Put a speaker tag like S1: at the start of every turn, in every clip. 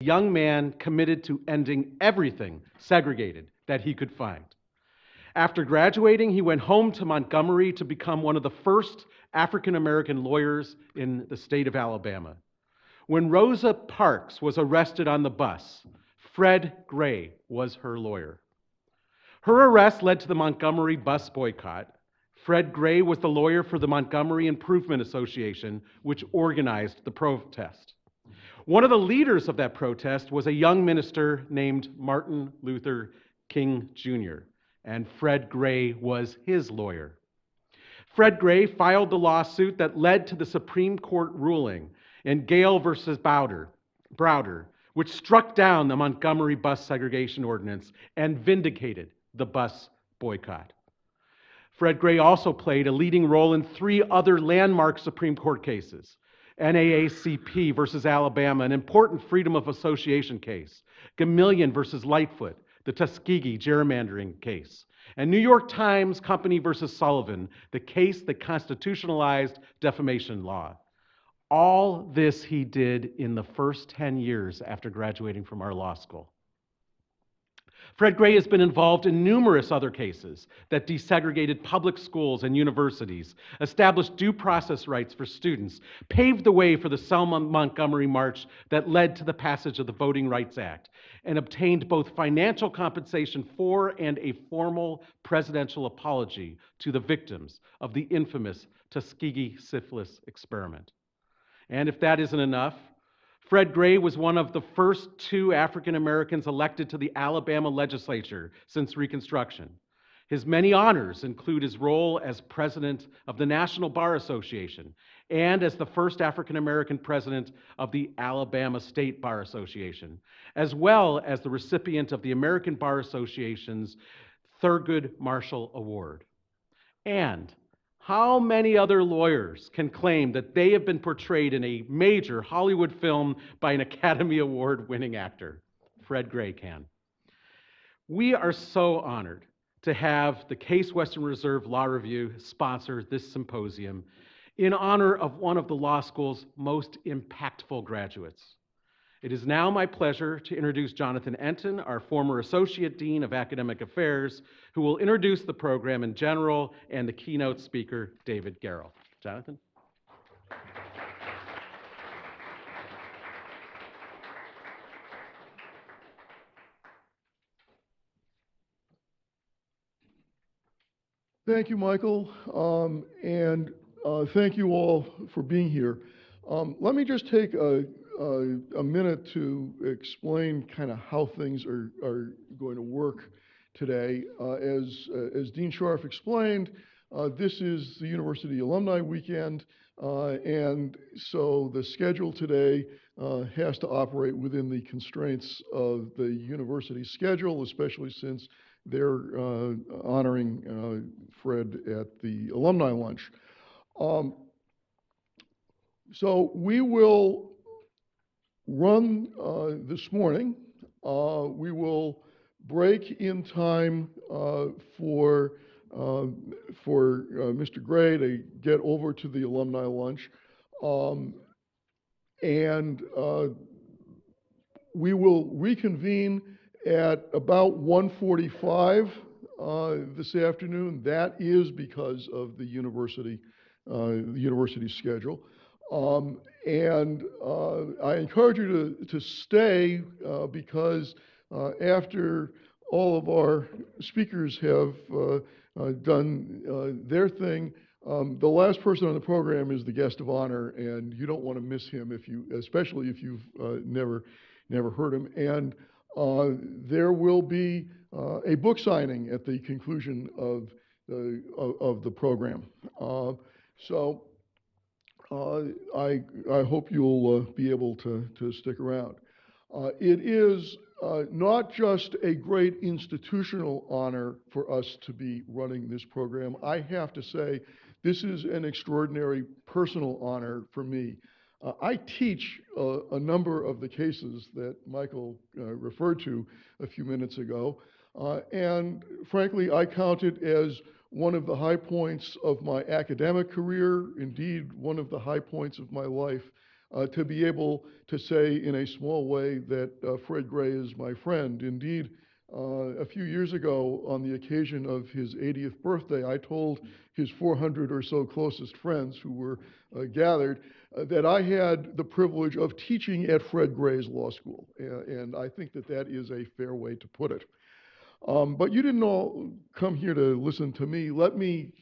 S1: young man committed to ending everything segregated that he could find. After graduating, he went home to Montgomery to become one of the first African-American lawyers in the state of Alabama. When Rosa Parks was arrested on the bus, Fred Gray was her lawyer. Her arrest led to the Montgomery bus boycott. Fred Gray was the lawyer for the Montgomery Improvement Association, which organized the protest. One of the leaders of that protest was a young minister named Martin Luther King Jr., and Fred Gray was his lawyer. Fred Gray filed the lawsuit that led to the Supreme Court ruling in Gale versus Browder, which struck down the Montgomery bus segregation ordinance and vindicated the bus boycott. Fred Gray also played a leading role in 3 other landmark Supreme Court cases: NAACP versus Alabama, an important freedom of association case; Gamillion versus Lightfoot, the Tuskegee gerrymandering case; and New York Times Company versus Sullivan, the case that constitutionalized defamation law. All this he did in the first 10 years after graduating from our law school. Fred Gray has been involved in numerous other cases that desegregated public schools and universities, established due process rights for students, paved the way for the Selma Montgomery March that led to the passage of the Voting Rights Act, and obtained both financial compensation for and a formal presidential apology to the victims of the infamous Tuskegee syphilis experiment. And if that isn't enough, Fred Gray was one of the first 2 African Americans elected to the Alabama legislature since Reconstruction. His many honors include his role as president of the National Bar Association and as the first African American president of the Alabama State Bar Association, as well as the recipient of the American Bar Association's Thurgood Marshall Award. And how many other lawyers can claim that they have been portrayed in a major Hollywood film by an Academy Award-winning actor? Fred Gray can. We are so honored to have the Case Western Reserve Law Review sponsor this symposium in honor of one of the law school's most impactful graduates. It is now my pleasure to introduce Jonathan Enton, our former Associate Dean of Academic Affairs, who will introduce the program in general, and the keynote speaker, David Garrell. Jonathan?
S2: Thank you, Michael, and thank you all for being here. Let me just take a minute to explain kind of how things are going to work today. As Dean Scharf explained, this is the University Alumni Weekend, and so the schedule today has to operate within the constraints of the university schedule, especially since they're honoring Fred at the alumni lunch. So we will run this morning. We will break in time for Mr. Gray to get over to the alumni lunch, and we will reconvene at about 1:45 this afternoon. That is because of the university schedule. And I encourage you to stay because after all of our speakers have done their thing, the last person on the program is the guest of honor, and you don't want to miss him especially if you've never heard him. And there will be a book signing at the conclusion of the program. So I hope you'll be able to stick around. It is not just a great institutional honor for us to be running this program. I have to say, this is an extraordinary personal honor for me. I teach a number of the cases that Michael referred to a few minutes ago, and frankly, I count it as one of the high points of my academic career, indeed one of the high points of my life, to be able to say in a small way that Fred Gray is my friend. Indeed, a few years ago, on the occasion of his 80th birthday, I told his 400 or so closest friends who were gathered that I had the privilege of teaching at Fred Gray's law school. And I think that that is a fair way to put it. But you didn't all come here to listen to me. Let me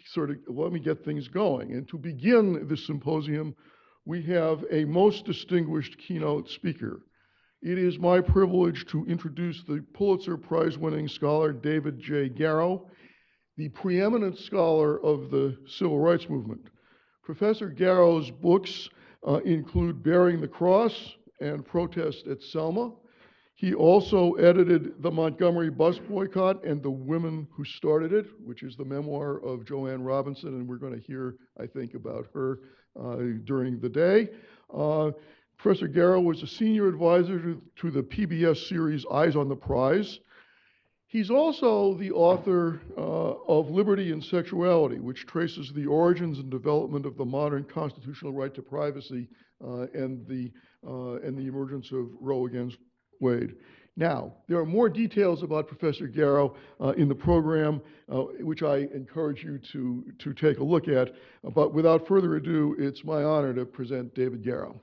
S2: get things going. And to begin this symposium, we have a most distinguished keynote speaker. It is my privilege to introduce the Pulitzer Prize-winning scholar David J. Garrow, the preeminent scholar of the Civil Rights Movement. Professor Garrow's books include Bearing the Cross and Protest at Selma. He also edited The Montgomery Bus Boycott and The Women Who Started It, which is the memoir of Joanne Robinson, and we're going to hear, I think, about her during the day. Professor Garrow was a senior advisor to the PBS series Eyes on the Prize. He's also the author of Liberty and Sexuality, which traces the origins and development of the modern constitutional right to privacy and the emergence of Roe against Wade. Now, there are more details about Professor Garrow in the program, which I encourage you to take a look at. But without further ado, it's my honor to present David Garrow.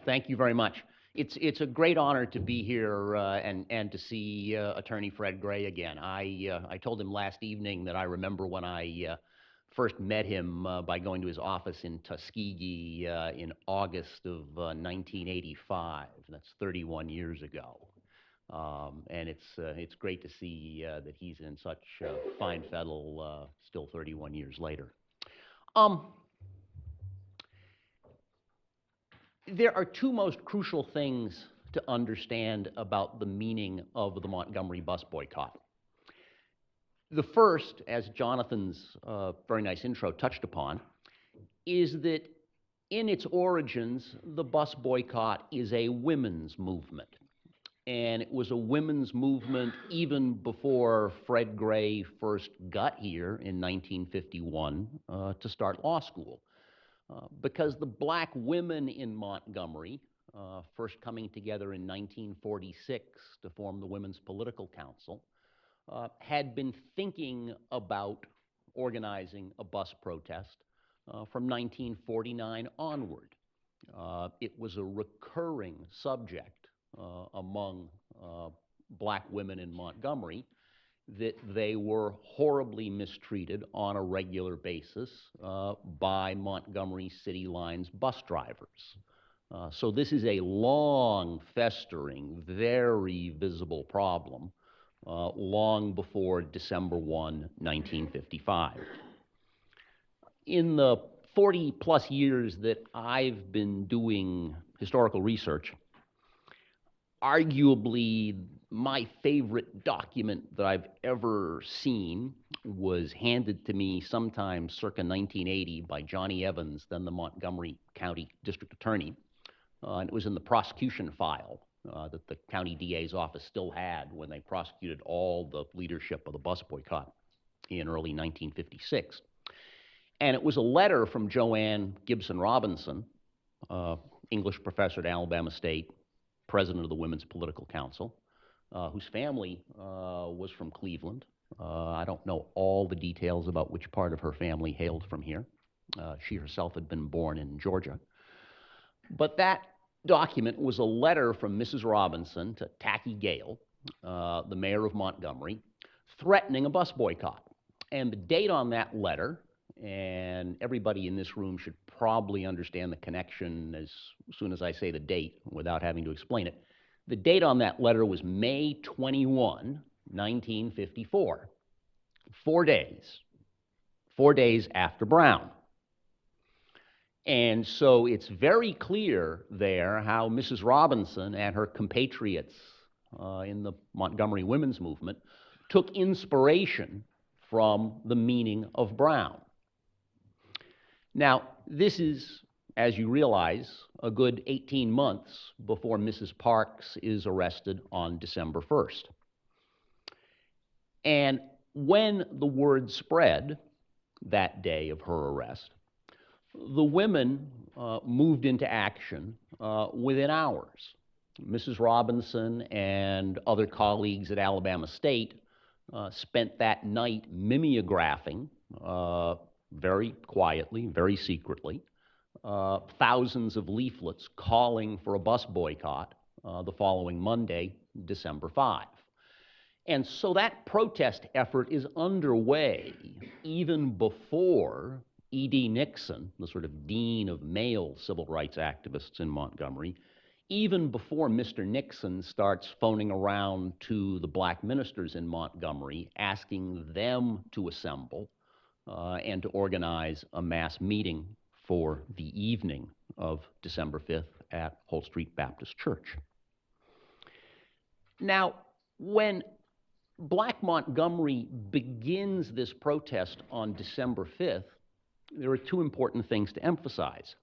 S3: Thank you very much. It's a great honor to be here and to see Attorney Fred Gray again. I told him last evening that I remember when I first met him by going to his office in Tuskegee in August of 1985. That's 31 years ago. And it's great to see that he's in such fine fettle still 31 years later. There are two most crucial things to understand about the meaning of the Montgomery bus boycott. The first, as Jonathan's very nice intro touched upon, is that in its origins, the bus boycott is a women's movement. And it was a women's movement even before Fred Gray first got here in 1951 to start law school. Because the black women in Montgomery, first coming together in 1946 to form the Women's Political Council, had been thinking about organizing a bus protest from 1949 onward. It was a recurring subject among black women in Montgomery that they were horribly mistreated on a regular basis by Montgomery City Lines bus drivers. So this is a long, festering, very visible problem long before December 1, 1955. In the 40-plus years that I've been doing historical research, arguably my favorite document that I've ever seen was handed to me sometime circa 1980 by Johnny Evans, then the Montgomery County District Attorney. And it was in the prosecution file that the county DA's office still had when they prosecuted all the leadership of the bus boycott in early 1956. And it was a letter from Joanne Gibson Robinson, English professor at Alabama State, president of the Women's Political Council, whose family was from Cleveland. I don't know all the details about which part of her family hailed from here. She herself had been born in Georgia. But that document was a letter from Mrs. Robinson to Tacky Gale, the mayor of Montgomery, threatening a bus boycott. And the date on that letter, and everybody in this room should probably understand the connection as soon as I say the date without having to explain it. The date on that letter was May 21, 1954. 4 days after Brown. And so it's very clear there how Mrs. Robinson and her compatriots in the Montgomery women's movement took inspiration from the meaning of Brown. Now, this is, as you realize, a good 18 months before Mrs. Parks is arrested on December 1st. And when the word spread that day of her arrest, the women moved into action within hours. Mrs. Robinson and other colleagues at Alabama State spent that night mimeographing very quietly, very secretly, thousands of leaflets calling for a bus boycott the following Monday, December 5. And so that protest effort is underway even before E.D. Nixon, the sort of dean of male civil rights activists in Montgomery, even before Mr. Nixon starts phoning around to the black ministers in Montgomery, asking them to assemble and to organize a mass meeting for the evening of December 5th at Holt Street Baptist Church. Now, when Black Montgomery begins this protest on December 5th, there are two important things to emphasize.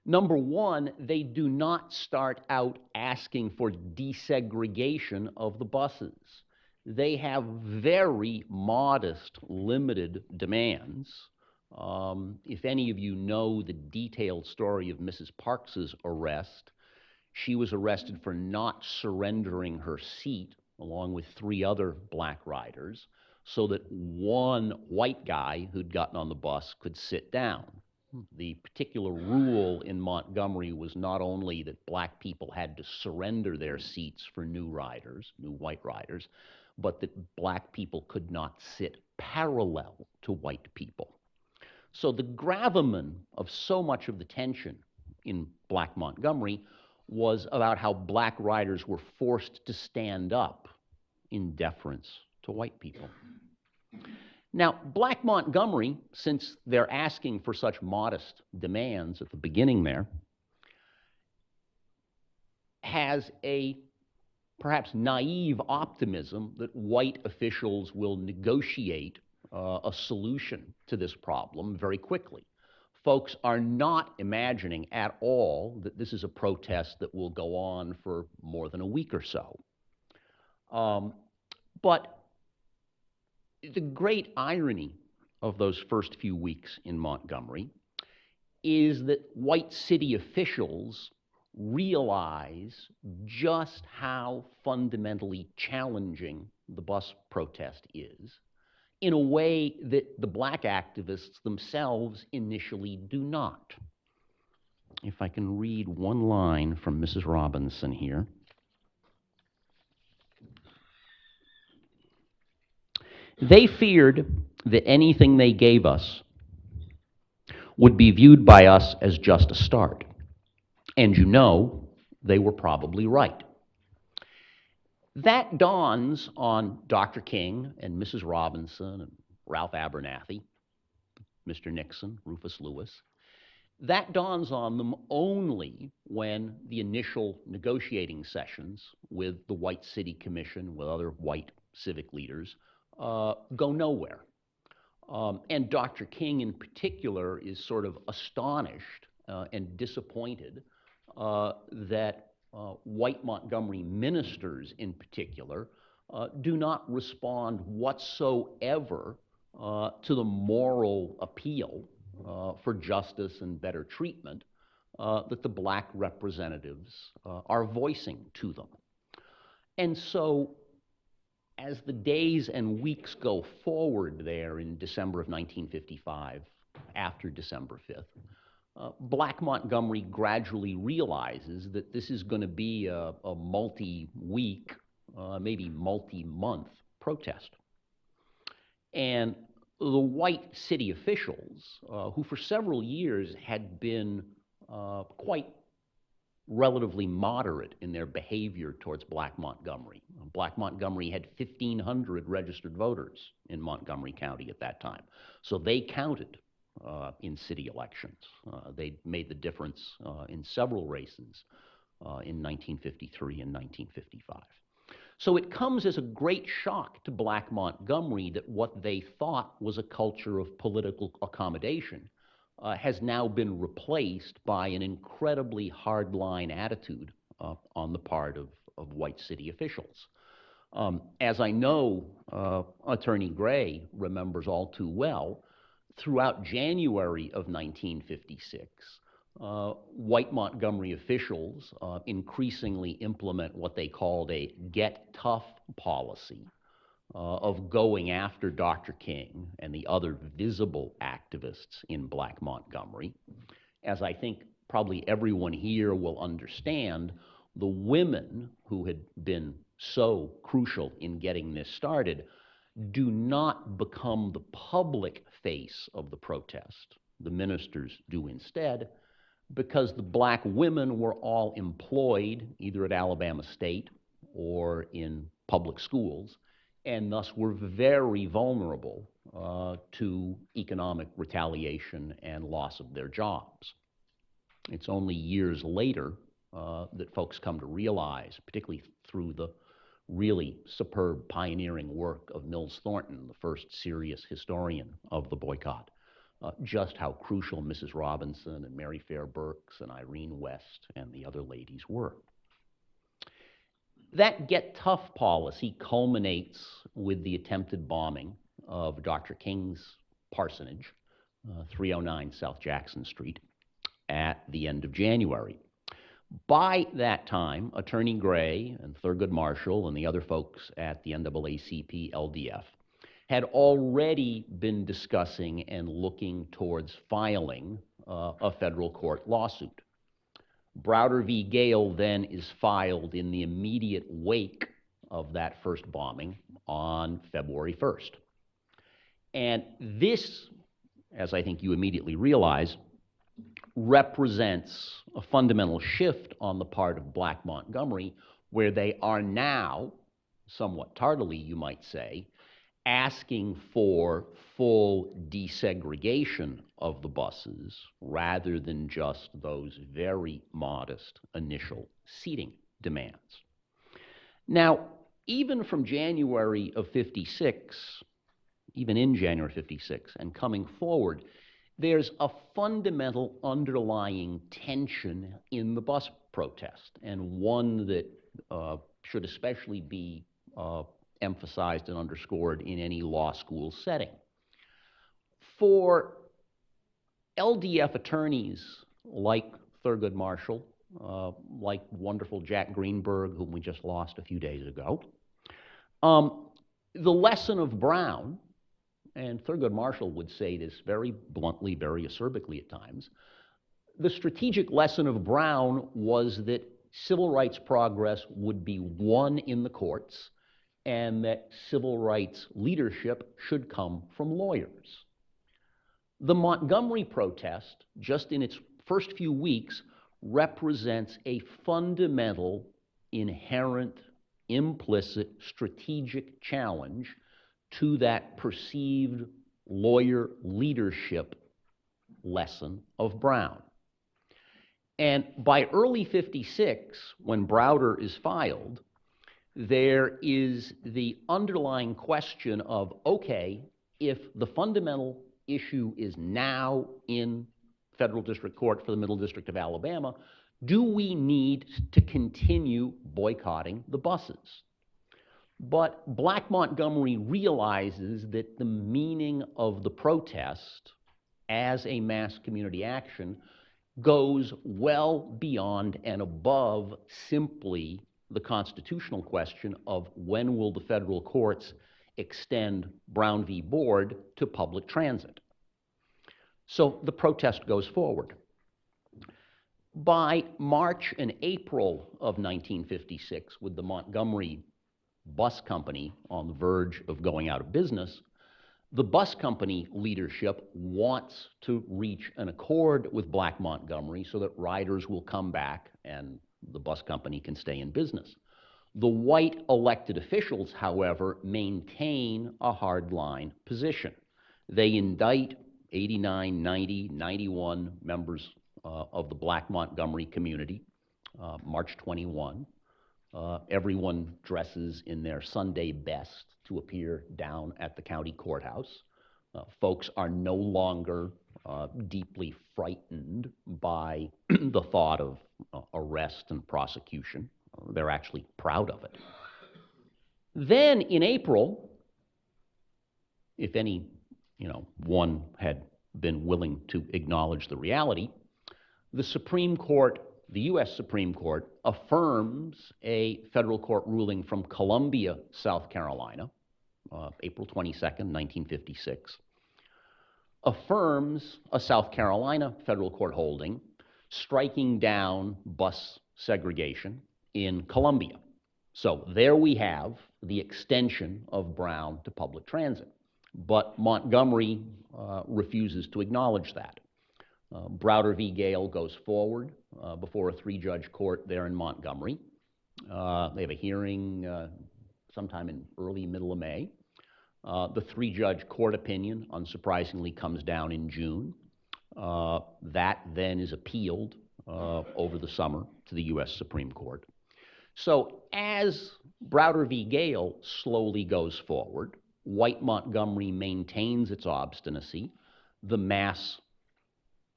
S3: Number one, they do not start out asking for desegregation of the buses. They have very modest, limited demands. If any of you know the detailed story of Mrs. Parks's arrest, she was arrested for not surrendering her seat along with 3 other black riders so that one white guy who'd gotten on the bus could sit down. The particular rule in Montgomery was not only that black people had to surrender their seats for new riders, new white riders, but that black people could not sit parallel to white people. So the gravamen of so much of the tension in Black Montgomery was about how black riders were forced to stand up in deference to white people. Now, Black Montgomery, since they're asking for such modest demands at the beginning there, has a perhaps naive optimism that white officials will negotiate a solution to this problem very quickly. Folks are not imagining at all that this is a protest that will go on for more than a week or so. But the great irony of those first few weeks in Montgomery is that white city officials realize just how fundamentally challenging the bus protest is in a way that the black activists themselves initially do not. If I can read one line from Mrs. Robinson here. They feared that anything they gave us would be viewed by us as just a start. And you know, they were probably right. That dawns on Dr. King and Mrs. Robinson and Ralph Abernathy, Mr. Nixon, Rufus Lewis. That dawns on them only when the initial negotiating sessions with the White City Commission, with other white civic leaders, go nowhere. And Dr. King in particular is sort of astonished and disappointed that white Montgomery ministers in particular do not respond whatsoever to the moral appeal for justice and better treatment that the black representatives are voicing to them. And so as the days and weeks go forward there in December of 1955, after December 5th, Black Montgomery gradually realizes that this is going to be a multi-week, maybe multi-month protest. And the white city officials, who for several years had been quite relatively moderate in their behavior towards Black Montgomery. Black Montgomery had 1,500 registered voters in Montgomery County at that time. So they counted in city elections. They made the difference in several races in 1953 and 1955. So it comes as a great shock to Black Montgomery that what they thought was a culture of political accommodation has now been replaced by an incredibly hardline attitude on the part of white city officials. As I know Attorney Gray remembers all too well, throughout January of 1956, white Montgomery officials increasingly implement what they called a get tough policy of going after Dr. King and the other visible activists in Black Montgomery. As I think probably everyone here will understand, the women who had been so crucial in getting this started do not become the public face of the protest. The ministers do instead, because the black women were all employed either at Alabama State or in public schools, and thus were very vulnerable to economic retaliation and loss of their jobs. It's only years later that folks come to realize, particularly through the really superb pioneering work of Mills Thornton, the first serious historian of the boycott, just how crucial Mrs. Robinson and Mary Fair Burks and Irene West and the other ladies were. That get tough policy culminates with the attempted bombing of Dr. King's parsonage, 309 South Jackson Street, at the end of January. By that time, Attorney Gray and Thurgood Marshall and the other folks at the NAACP LDF had already been discussing and looking towards filing a federal court lawsuit. Browder v. Gale then is filed in the immediate wake of that first bombing on February 1st. And this, as I think you immediately realize, represents a fundamental shift on the part of Black Montgomery, where they are now, somewhat tardily you might say, asking for full desegregation of the buses rather than just those very modest initial seating demands. Now, even from January of 56, even in January 56 and coming forward, there's a fundamental underlying tension in the bus protest, and one that should especially be emphasized and underscored in any law school setting. For LDF attorneys like Thurgood Marshall, like wonderful Jack Greenberg, whom we just lost a few days ago, the lesson of Brown, and Thurgood Marshall would say this very bluntly, very acerbically at times, the strategic lesson of Brown was that civil rights progress would be won in the courts and that civil rights leadership should come from lawyers. The Montgomery protest, just in its first few weeks, represents a fundamental, inherent, implicit, strategic challenge to that perceived lawyer leadership lesson of Brown. And by early 56, when Browder is filed, there is the underlying question of, okay, if the fundamental issue is now in federal district court for the Middle District of Alabama, do we need to continue boycotting the buses? But Black Montgomery realizes that the meaning of the protest as a mass community action goes well beyond and above simply the constitutional question of when will the federal courts extend Brown v. Board to public transit. So the protest goes forward. By March and April of 1956, with the Montgomery bus company on the verge of going out of business, the bus company leadership wants to reach an accord with Black Montgomery so that riders will come back and the bus company can stay in business. The white elected officials, however, maintain a hardline position. They indict 89, 90, 91 members of the Black Montgomery community, March 21. Everyone dresses in their Sunday best to appear down at the county courthouse. Folks are no longer deeply frightened by the thought of arrest and prosecution. They're actually proud of it. Then in April, if any, one had been willing to acknowledge the reality, the Supreme Court, the U.S. Supreme Court, affirms a federal court ruling from Columbia, South Carolina, April 22nd, 1956, affirms a South Carolina federal court holding striking down bus segregation in Columbia. So there we have the extension of Brown to public transit. But Montgomery refuses to acknowledge that. Browder v. Gale goes forward before a three-judge court there in Montgomery. They have a hearing sometime in early, middle of May. The three-judge court opinion, unsurprisingly, comes down in June. That then is appealed over the summer to the U.S. Supreme Court. So as Browder v. Gale slowly goes forward, white Montgomery maintains its obstinacy. The mass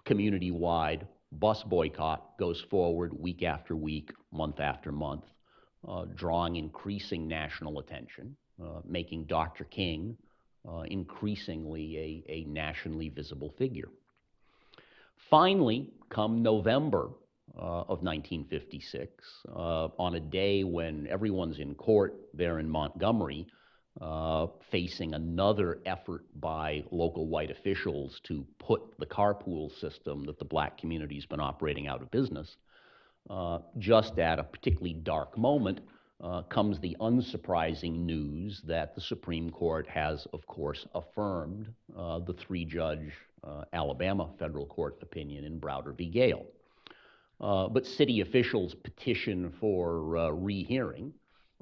S3: community-wide bus boycott goes forward week after week, month after month, drawing increasing national attention, making Dr. King increasingly a nationally visible figure. Finally, come November of 1956, on a day when everyone's in court there in Montgomery, facing another effort by local white officials to put the carpool system that the black community's been operating out of business, just at a particularly dark moment comes the unsurprising news that the Supreme Court has, of course, affirmed the three-judge Alabama federal court opinion in Browder v. Gale. But city officials petition for rehearing,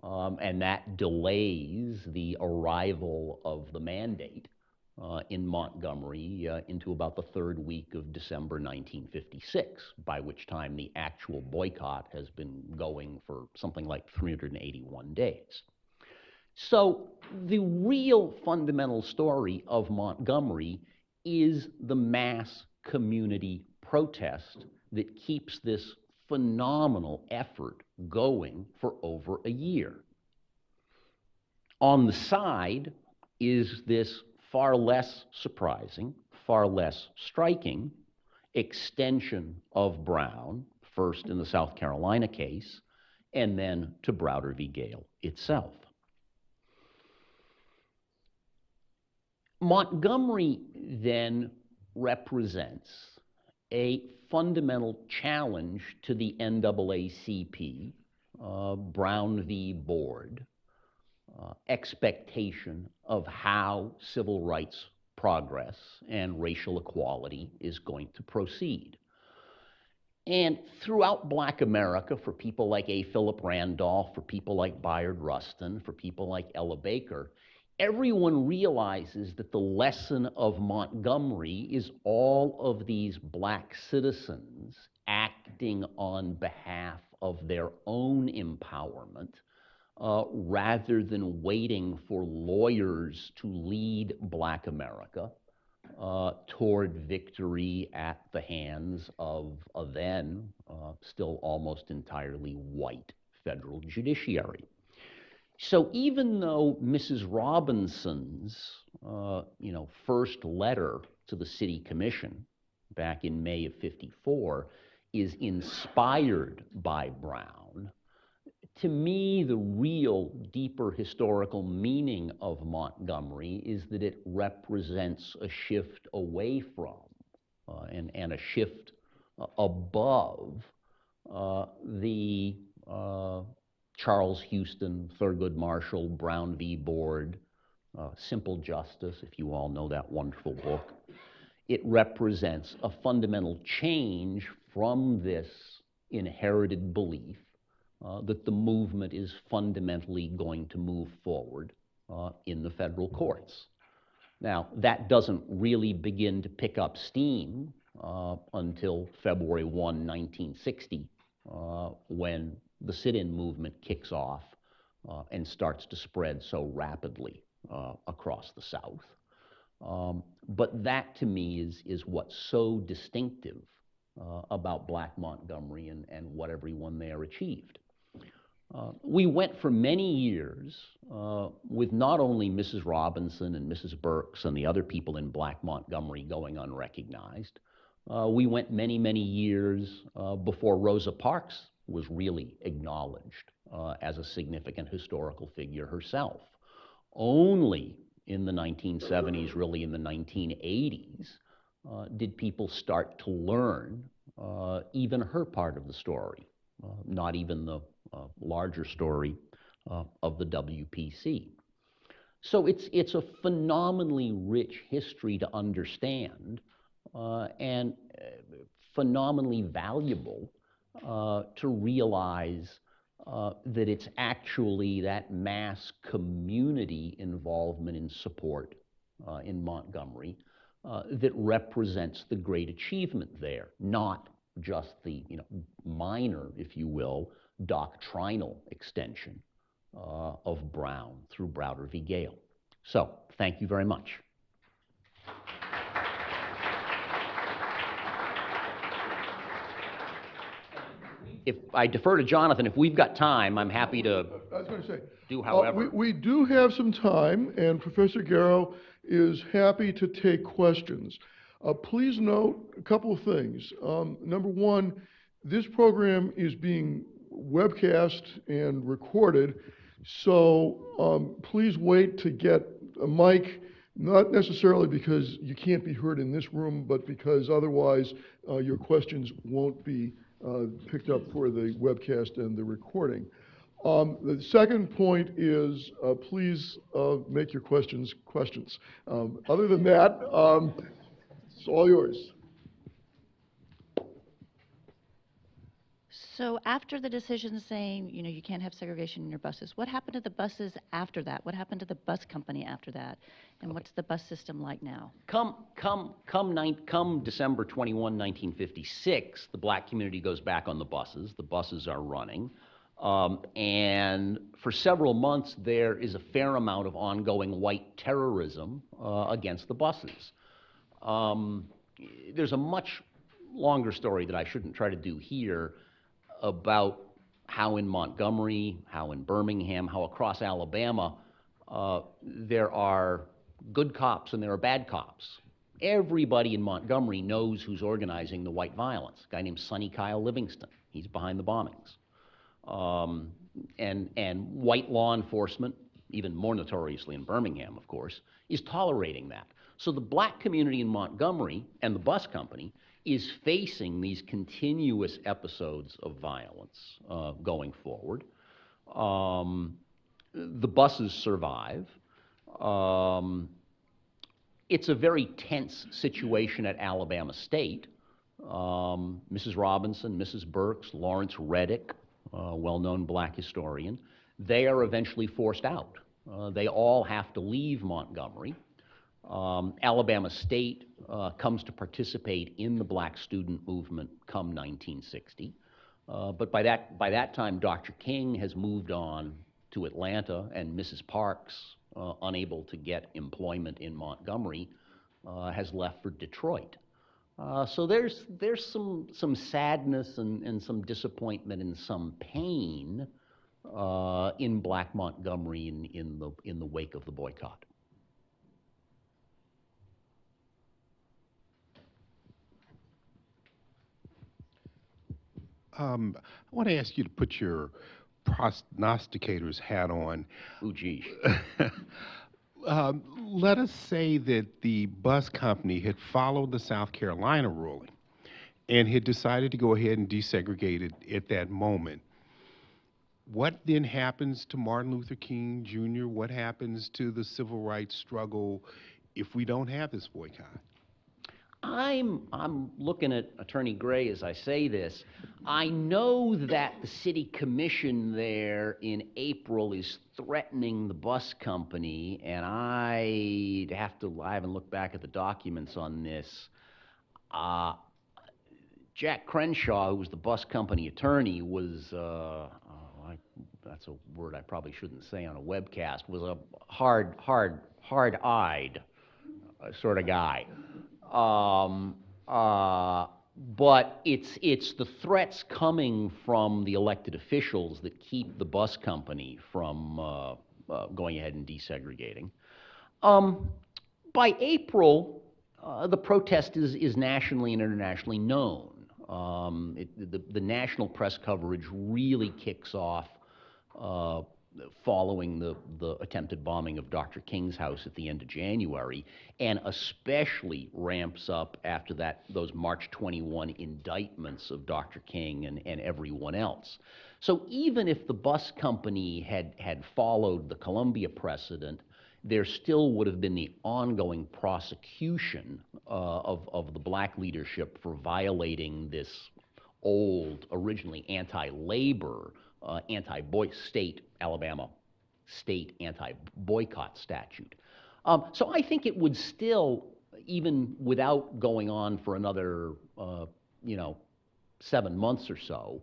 S3: and that delays the arrival of the mandate in Montgomery into about the third week of December 1956, by which time the actual boycott has been going for something like 381 days. So the real fundamental story of Montgomery is the mass community protest that keeps this phenomenal effort going for over a year. On the side is this far less surprising, far less striking extension of Brown, first in the South Carolina case, and then to Browder v. Gale itself. Montgomery then represents a fundamental challenge to the NAACP, Brown v. Board, expectation of how civil rights progress and racial equality is going to proceed. And throughout Black America, for people like A. Philip Randolph, for people like Bayard Rustin, for people like Ella Baker, everyone realizes that the lesson of Montgomery is all of these black citizens acting on behalf of their own empowerment, rather than waiting for lawyers to lead Black America toward victory at the hands of a then still almost entirely white federal judiciary. So even though Mrs. Robinson's first letter to the City Commission back in May of '54 is inspired by Brown, to me, the real deeper historical meaning of Montgomery is that it represents a shift away from and a shift above the Charles Houston, Thurgood Marshall, Brown v. Board, Simple Justice, if you all know that wonderful book. It represents a fundamental change from this inherited belief that the movement is fundamentally going to move forward in the federal courts. Now, that doesn't really begin to pick up steam until February 1, 1960, when the sit-in movement kicks off and starts to spread so rapidly across the South. But that, to me, is what's so distinctive about Black Montgomery and what everyone there achieved. We went for many years with not only Mrs. Robinson and Mrs. Burks and the other people in Black Montgomery going unrecognized. We went many, many years before Rosa Parks was really acknowledged as a significant historical figure herself. Only in the 1970s, really in the 1980s, did people start to learn even her part of the story, not even the larger story of the WPC. So it's a phenomenally rich history to understand and phenomenally valuable to realize that it's actually that mass community involvement and support in Montgomery that represents the great achievement there, not just the minor, if you will, doctrinal extension of Brown through Browder v. Gale. So, thank you very much. If I defer to Jonathan, if we've got time, I'm happy to
S2: I was going to say,
S3: do however.
S2: we do have some time, and Professor Garrow is happy to take questions. Please note a couple of things. Number one, this program is being webcast and recorded, so please wait to get a mic, not necessarily because you can't be heard in this room, but because otherwise your questions won't be picked up for the webcast and the recording. The second point is please make your questions questions. Other than that, it's all yours.
S4: So after the decision saying, you can't have segregation in your buses, what happened to the buses after that? What happened to the bus company after that? And what's the bus system like now?
S3: Come December 21, 1956, the black community goes back on the buses. The buses are running. And for several months, there is a fair amount of ongoing white terrorism against the buses. There's a much longer story that I shouldn't try to do here about how in Montgomery, how in Birmingham, how across Alabama, there are good cops and there are bad cops. Everybody in Montgomery knows who's organizing the white violence. A guy named Sonny Kyle Livingston. He's behind the bombings. And white law enforcement, even more notoriously in Birmingham, of course, is tolerating that. So the black community in Montgomery and the bus company is facing these continuous episodes of violence going forward. The buses survive. It's a very tense situation at Alabama State. Mrs. Robinson, Mrs. Burks, Lawrence Reddick, well-known black historian, they are eventually forced out. They all have to leave Montgomery. Alabama State comes to participate in the black student movement come 1960. But by that time, Dr. King has moved on to Atlanta, and Mrs. Parks, unable to get employment in Montgomery, has left for Detroit. So there's some sadness and some disappointment and some pain in black Montgomery in the wake of the boycott.
S5: I want to ask you to put your prognosticator's hat on.
S3: Ooh, geez.
S5: Let us say that the bus company had followed the South Carolina ruling and had decided to go ahead and desegregate it at that moment. What then happens to Martin Luther King Jr.? What happens to the civil rights struggle if we don't have this boycott?
S3: I'm looking at Attorney Gray as I say this. I know that the city commission there in April is threatening the bus company, and I haven't looked back at the documents on this. Jack Crenshaw, who was the bus company attorney, was, that's a word I probably shouldn't say on a webcast, was a hard-eyed sort of guy. But it's the threats coming from the elected officials that keep the bus company from going ahead and desegregating. By April, the protest is nationally and internationally known. The national press coverage really kicks off following the attempted bombing of Dr. King's house at the end of January, and especially ramps up after those March 21 indictments of Dr. King and everyone else. So even if the bus company had followed the Columbia precedent, there still would have been the ongoing prosecution of the black leadership for violating this old, originally anti-labor, state Alabama state anti-boycott statute. So I think it would still, even without going on for another, 7 months or so,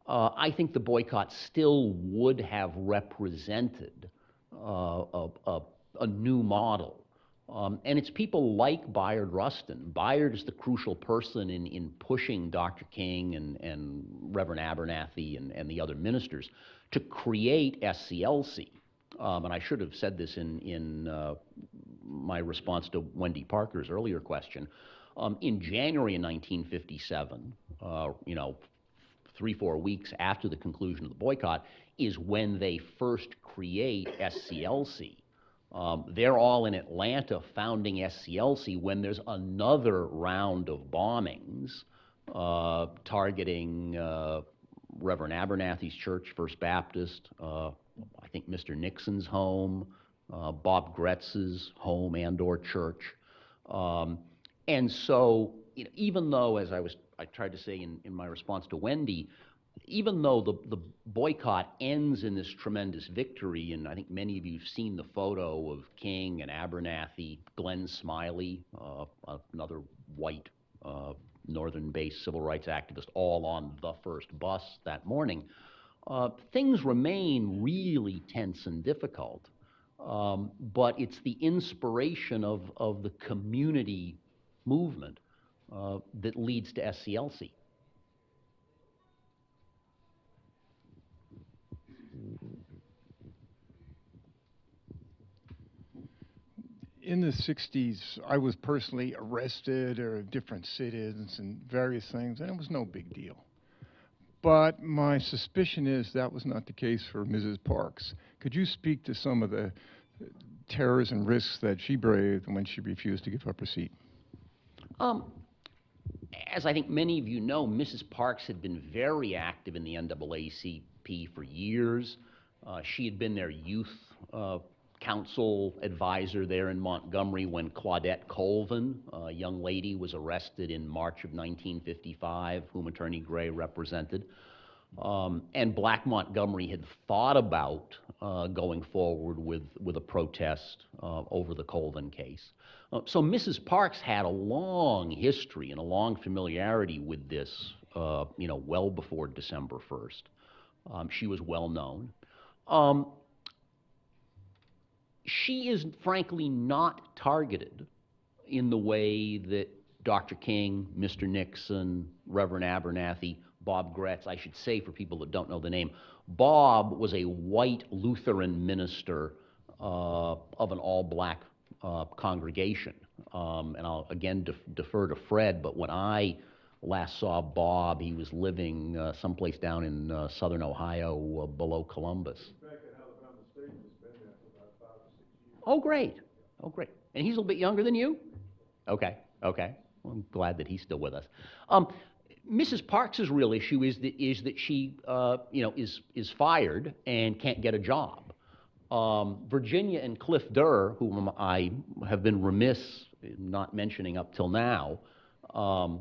S3: I think the boycott still would have represented a new model. And it's people like Bayard Rustin. Bayard is the crucial person in pushing Dr. King and Reverend Abernathy and the other ministers to create SCLC. And I should have said this in my response to Wendy Parker's earlier question. In January of 1957, 3-4 weeks after the conclusion of the boycott, is when they first create SCLC. They're all in Atlanta founding SCLC when there's another round of bombings targeting Reverend Abernathy's church, First Baptist, I think Mr. Nixon's home, Bob Gretz's home and/or church. And so, even though, as I tried to say in my response to Wendy, even though the boycott ends in this tremendous victory, and I think many of you have seen the photo of King and Abernathy, Glenn Smiley, another white northern-based civil rights activist, all on the first bus that morning, things remain really tense and difficult. But it's the inspiration of the community movement that leads to SCLC.
S6: In the 60s, I was personally arrested or different sit-ins and various things, and it was no big deal. But my suspicion is that was not the case for Mrs. Parks. Could you speak to some of the terrors and risks that she braved when she refused to give up her seat?
S3: As I think many of you know, Mrs. Parks had been very active in the NAACP for years. She had been their youth council advisor there in Montgomery when Claudette Colvin, a young lady, was arrested in March of 1955, whom Attorney Gray represented. And Black Montgomery had thought about going forward with a protest over the Colvin case. So Mrs. Parks had a long history and a long familiarity with this, well before December 1st. She was well known. She is frankly not targeted in the way that Dr. King, Mr. Nixon, Reverend Abernathy, Bob Gretz, I should say for people that don't know the name, Bob was a white Lutheran minister of an all-black congregation. And I'll again defer to Fred, but when I last saw Bob, he was living someplace down in southern Ohio below Columbus. Oh, great. Oh, great. And he's a little bit younger than you? Okay, okay. Well, I'm glad that he's still with us. Mrs. Parks' real issue is that she, is fired and can't get a job. Virginia and Cliff Durr, whom I have been remiss in not mentioning up till now,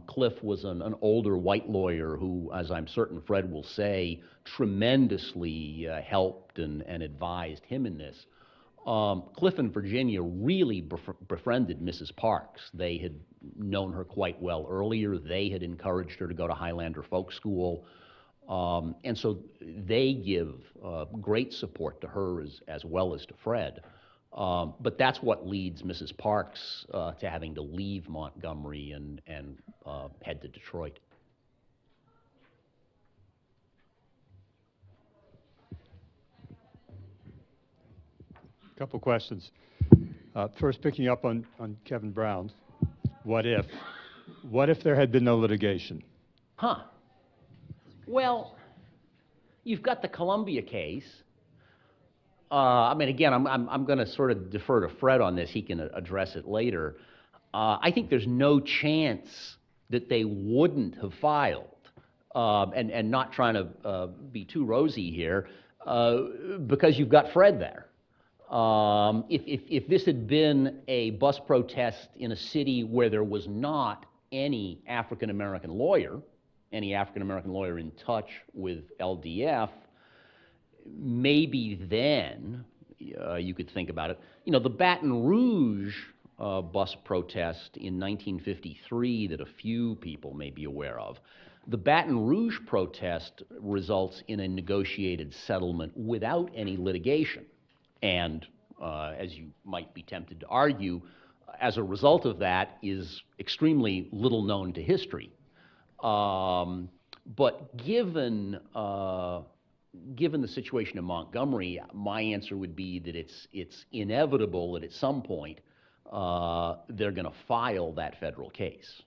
S3: Cliff was an older white lawyer who, as I'm certain Fred will say, tremendously helped and advised him in this. Cliff and Virginia really befriended Mrs. Parks. They had known her quite well earlier. They had encouraged her to go to Highlander Folk School. And so they give great support to her as well as to Fred. But that's what leads Mrs. Parks to having to leave Montgomery and head to Detroit.
S7: Couple questions. First, picking up on Kevin Brown's, what if? What if there had been no litigation?
S3: Huh. Well, you've got the Columbia case. I mean, again, I'm going to sort of defer to Fred on this. He can address it later. I think there's no chance that they wouldn't have filed, and not trying to be too rosy here, because you've got Fred there. If this had been a bus protest in a city where there was not any African-American lawyer in touch with LDF, maybe then you could think about it. You know, the Baton Rouge bus protest in 1953 that a few people may be aware of, the Baton Rouge protest results in a negotiated settlement without any litigation. And as you might be tempted to argue, as a result of that is extremely little known to history. But given the situation in Montgomery, my answer would be that it's inevitable that at some point they're going to file that federal case.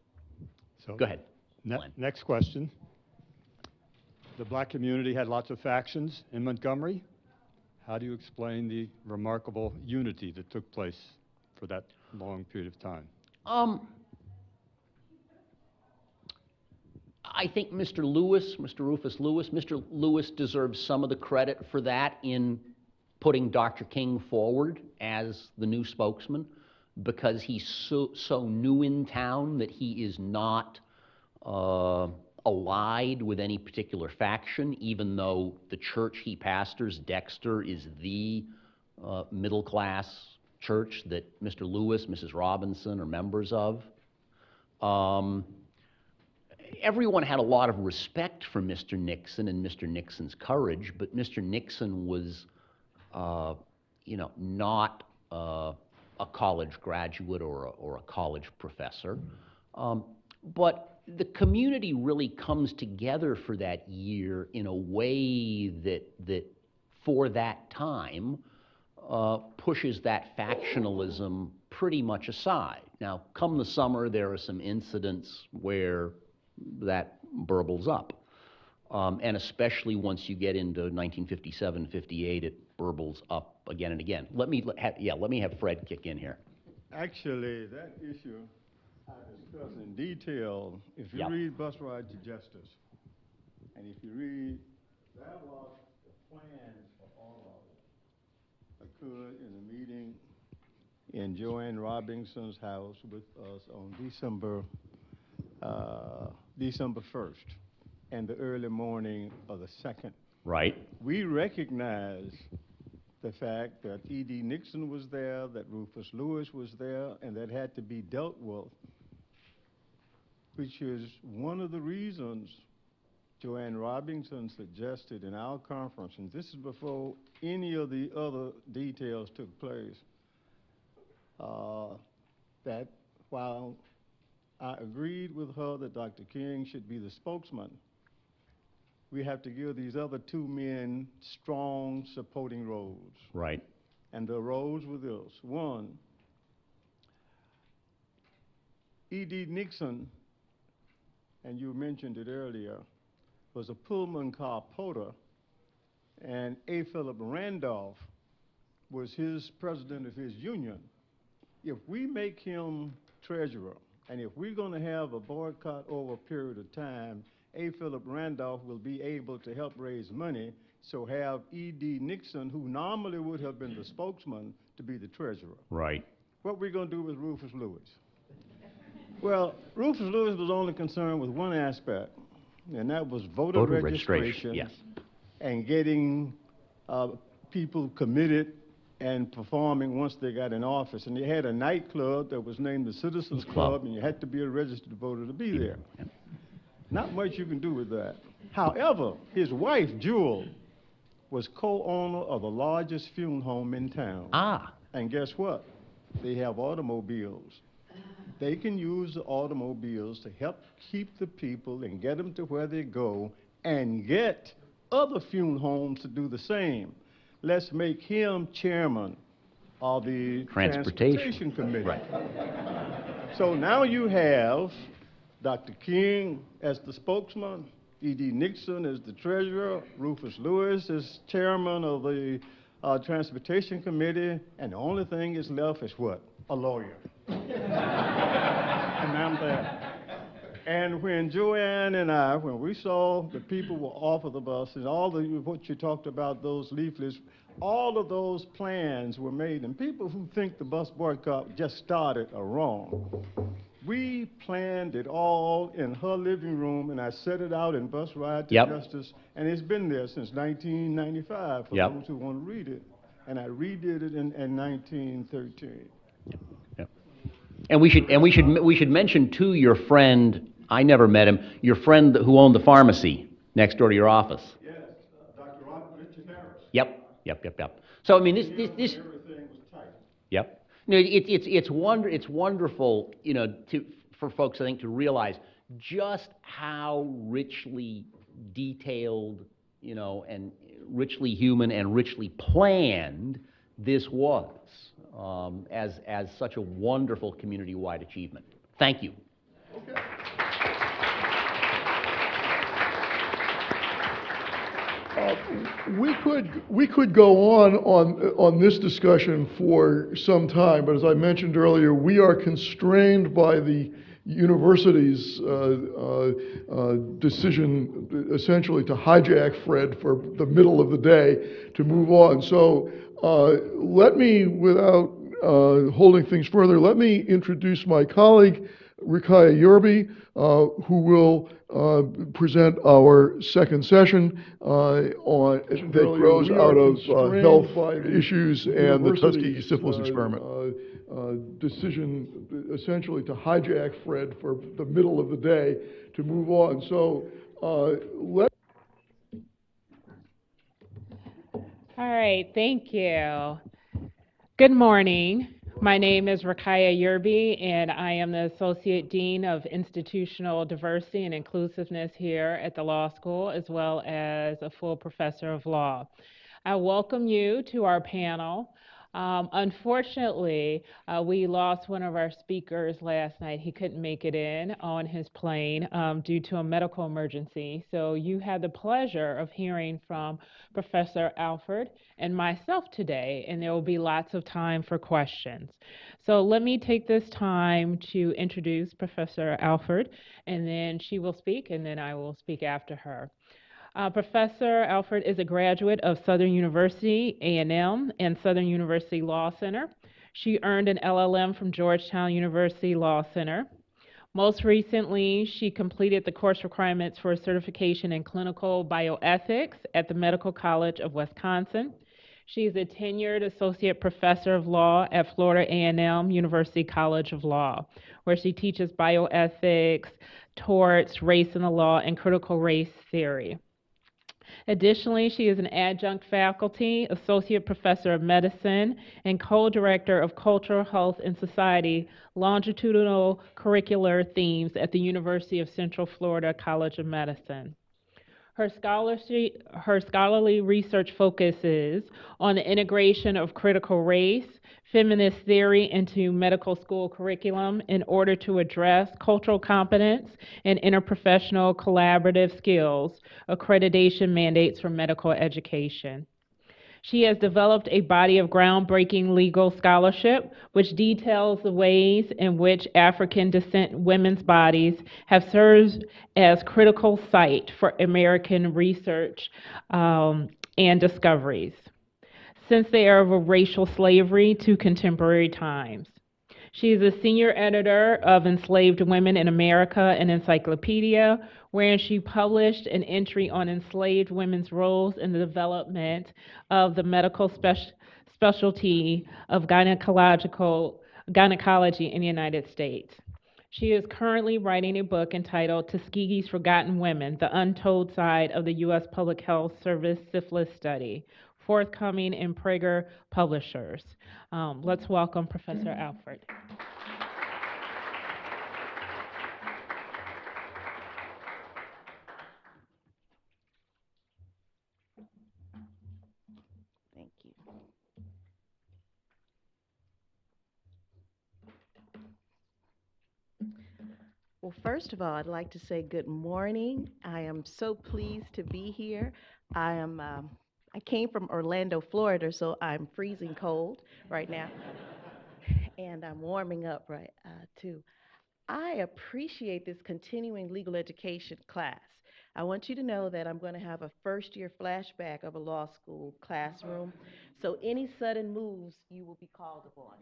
S7: So
S3: Go ahead. Glenn.
S7: Next question. The black community had lots of factions in Montgomery. How do you explain the remarkable unity that took place for that long period of time?
S3: I think Mr. Rufus Lewis deserves some of the credit for that in putting Dr. King forward as the new spokesman, because he's so new in town that he is not allied with any particular faction, even though the church he pastors, Dexter, is the middle-class church that Mr. Lewis, Mrs. Robinson are members of. Everyone had a lot of respect for Mr. Nixon and Mr. Nixon's courage, but Mr. Nixon was, not a college graduate or a college professor. But the community really comes together for that year in a way that for that time, pushes that factionalism pretty much aside. Now, come the summer, there are some incidents where that burbles up. And especially once you get into 1957, 58, it burbles up again and again. Let me have Fred kick in here.
S6: Actually, that issue I discussed in detail. If you read Bus Ride to Justice, and if you read, that was the plans for all of it, occurred in a meeting in Joanne Robinson's house with us on December 1st and the early morning of the 2nd.
S3: Right.
S6: We recognize the fact that E.D. Nixon was there, that Rufus Lewis was there, and that had to be dealt with, which is one of the reasons Joanne Robinson suggested in our conference, and this is before any of the other details took place, that while I agreed with her that Dr. King should be the spokesman, we have to give these other two men strong supporting roles.
S3: Right.
S6: And the roles were this. One, E.D. Nixon, and you mentioned it earlier, was a Pullman car porter, and A. Philip Randolph was his president of his union. If we make him treasurer, and if we're going to have a boycott over a period of time, A. Philip Randolph will be able to help raise money, so have E.D. Nixon, who normally would have been the spokesman, to be the treasurer.
S3: Right.
S6: What we're going to do with Rufus Lewis? Well, Rufus Lewis was only concerned with one aspect, and that was voter registration.
S3: Yes.
S6: And getting people committed and performing once they got in office. And they had a nightclub that was named the Citizens Club, and you had to be a registered voter to be there.
S3: Yep.
S6: Not much you can do with that. However, his wife, Jewel, was co-owner of the largest funeral home in town.
S3: Ah.
S8: And guess what? They have automobiles. They can use the automobiles to help keep the people and get them to where they go and get other funeral homes to do the same. Let's make him chairman of the Transportation Committee.
S3: Right.
S8: So now you have Dr. King as the spokesman, E.D. Nixon as the treasurer, Rufus Lewis as chairman of the Transportation Committee, and the only thing is left is what? A lawyer. And I'm there. And when Joanne and I, when we saw the people were off of the bus and all the, what you talked about, those leaflets, all of those plans were made, and people who think the bus boycott just started are wrong. We planned it all in her living room, and I set it out in Bus Ride to Justice, and it's been there since 1995 for those who want to read it. And I redid it in 1913.
S3: And we should mention too your friend. I never met him. Your friend who owned the pharmacy next door to your office.
S8: Yes, Dr. Richard Harris.
S3: Yep. So I mean, this.
S8: Everything was tight.
S3: Yep. No, it's wonderful, you know, for folks, I think, to realize just how richly detailed, you know, and richly human and richly planned this was, as such a wonderful community-wide achievement. Thank you.
S2: Okay. We could go on this discussion for some time, but as I mentioned earlier, we are constrained by the university's decision essentially to hijack Fred for the middle of the day to move on. So let me, without holding things further, let me introduce my colleague, Rakaya Yerby, who will present our second session that grows out of health issues and the Tuskegee syphilis experiment. Decision essentially to hijack Fred for the middle of the day to move on. So let.
S9: All right, thank you. Good morning. My name is Rakaya Yerby, and I am the Associate Dean of Institutional Diversity and Inclusiveness here at the law school, as well as a full professor of law. I welcome you to our panel. Unfortunately, we lost one of our speakers last night. He couldn't make it in on his plane due to a medical emergency. So you had the pleasure of hearing from Professor Alford and myself today, and there will be lots of time for questions. So let me take this time to introduce Professor Alford, and then she will speak, and then I will speak after her. Professor Alford is a graduate of Southern University, A&M, and Southern University Law Center. She earned an LLM from Georgetown University Law Center. Most recently, she completed the course requirements for a certification in clinical bioethics at the Medical College of Wisconsin. She is a tenured associate professor of law at Florida A&M University College of Law, where she teaches bioethics, torts, race in the law, and critical race theory. Additionally, she is an adjunct faculty, associate professor of medicine, and co-director of cultural health and society longitudinal curricular themes at the University of Central Florida College of Medicine. Her scholarly research focuses on the integration of critical race, feminist theory into medical school curriculum in order to address cultural competence and interprofessional collaborative skills, accreditation mandates for medical education. She has developed a body of groundbreaking legal scholarship which details the ways in which African descent women's bodies have served as critical site for American research and discoveries since the era of racial slavery to contemporary times. She is a senior editor of Enslaved Women in America, an encyclopedia, wherein she published an entry on enslaved women's roles in the development of the medical specialty of gynecology in the United States. She is currently writing a book entitled Tuskegee's Forgotten Women, The Untold Side of the U.S. Public Health Service Syphilis Study, forthcoming in Prager Publishers. Let's welcome Professor Alford.
S10: Thank you. Well, first of all, I'd like to say good morning. I am so pleased to be here. I came from Orlando, Florida, so I'm freezing cold right now, and I'm warming up too. I appreciate this continuing legal education class. I want you to know that I'm going to have a first-year flashback of a law school classroom, so any sudden moves, you will be called upon.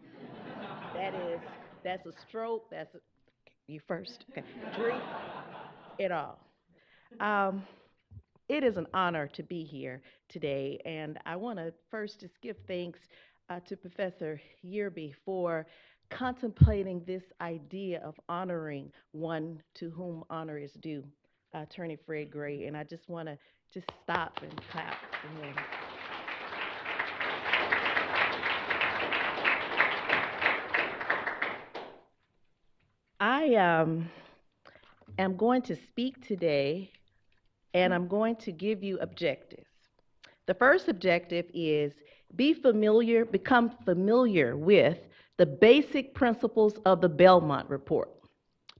S10: That's a stroke, you first, okay, drink it all. Um, it is an honor to be here today, and I want to first just give thanks to Professor Yearby for contemplating this idea of honoring one to whom honor is due, Attorney Fred Gray, and I just want to just stop and clap for him. I am going to speak today, and I'm going to give you objectives. The first objective is become familiar with the basic principles of the Belmont Report.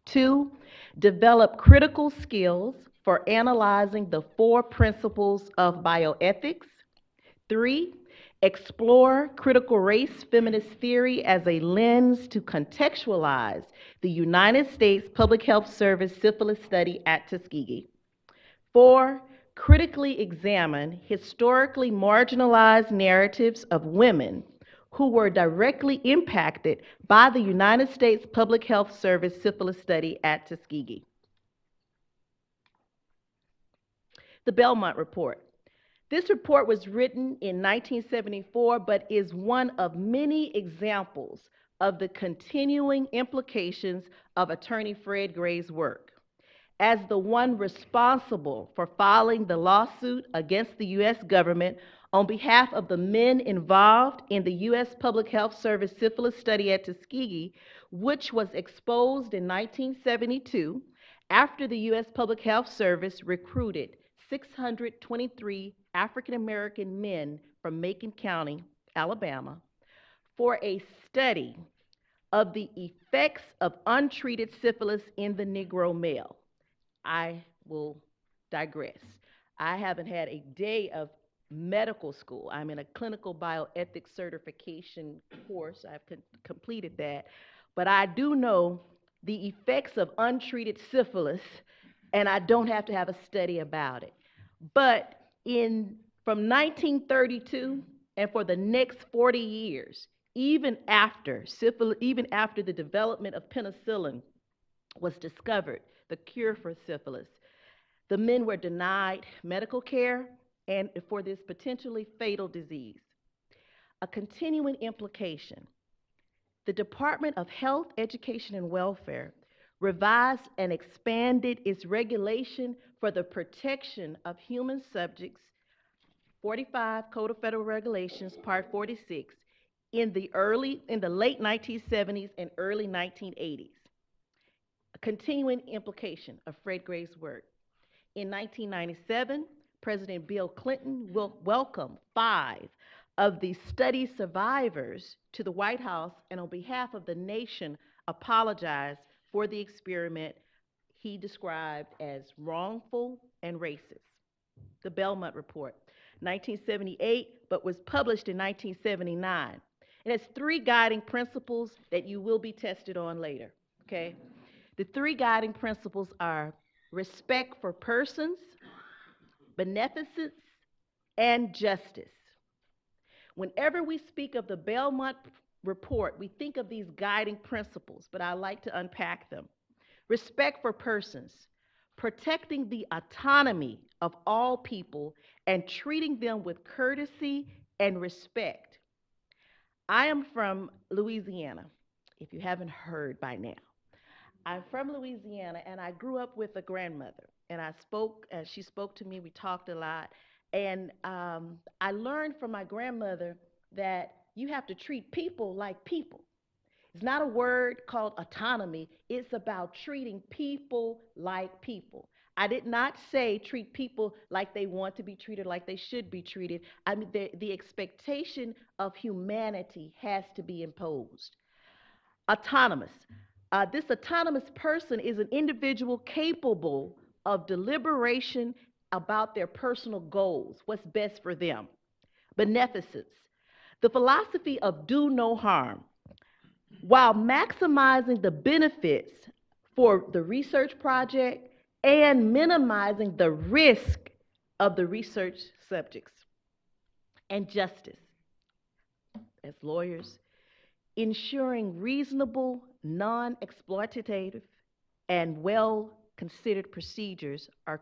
S10: 2, develop critical skills for analyzing the 4 principles of bioethics. 3, explore critical race feminist theory as a lens to contextualize the United States Public Health Service syphilis study at Tuskegee. 4, critically examine historically marginalized narratives of women who were directly impacted by the United States Public Health Service syphilis study at Tuskegee. The Belmont Report. This report was written in 1974, but is one of many examples of the continuing implications of Attorney Fred Gray's work. As the one responsible for filing the lawsuit against the U.S. government on behalf of the men involved in the U.S. Public Health Service syphilis study at Tuskegee, which was exposed in 1972 after the U.S. Public Health Service recruited 623 African American men from Macon County, Alabama, for a study of the effects of untreated syphilis in the Negro male. I will digress. I haven't had a day of medical school. I'm in a clinical bioethics certification course. I've completed that. But I do know the effects of untreated syphilis, and I don't have to have a study about it. But from 1932 and for the next 40 years, even after the development of penicillin was discovered, the cure for syphilis, the men were denied medical care and for this potentially fatal disease. A continuing implication, the Department of Health, Education, and Welfare revised and expanded its regulation for the protection of human subjects, 45 Code of Federal Regulations, Part 46, in the late 1970s and early 1980s. A continuing implication of Fred Gray's work. In 1997, President Bill Clinton will welcome 5 of the study survivors to the White House, and on behalf of the nation, apologize for the experiment he described as wrongful and racist. The Belmont Report, 1978, but was published in 1979. It has 3 guiding principles that you will be tested on later, okay? The 3 guiding principles are respect for persons, beneficence, and justice. Whenever we speak of the Belmont Report, we think of these guiding principles, but I like to unpack them. Respect for persons, protecting the autonomy of all people and treating them with courtesy and respect. I am from Louisiana, if you haven't heard by now. I'm from Louisiana, and I grew up with a grandmother, and she spoke to me, we talked a lot, And I learned from my grandmother that you have to treat people like people. It's not a word called autonomy. It's about treating people like people. I did not say treat people like they want to be treated, like they should be treated. I mean, the expectation of humanity has to be imposed. Autonomous. This autonomous person is an individual capable of deliberation about their personal goals, what's best for them. Beneficence. The philosophy of do no harm. While maximizing the benefits for the research project and minimizing the risk of the research subjects. And justice. As lawyers, ensuring reasonable, non-exploitative, and well-considered procedures are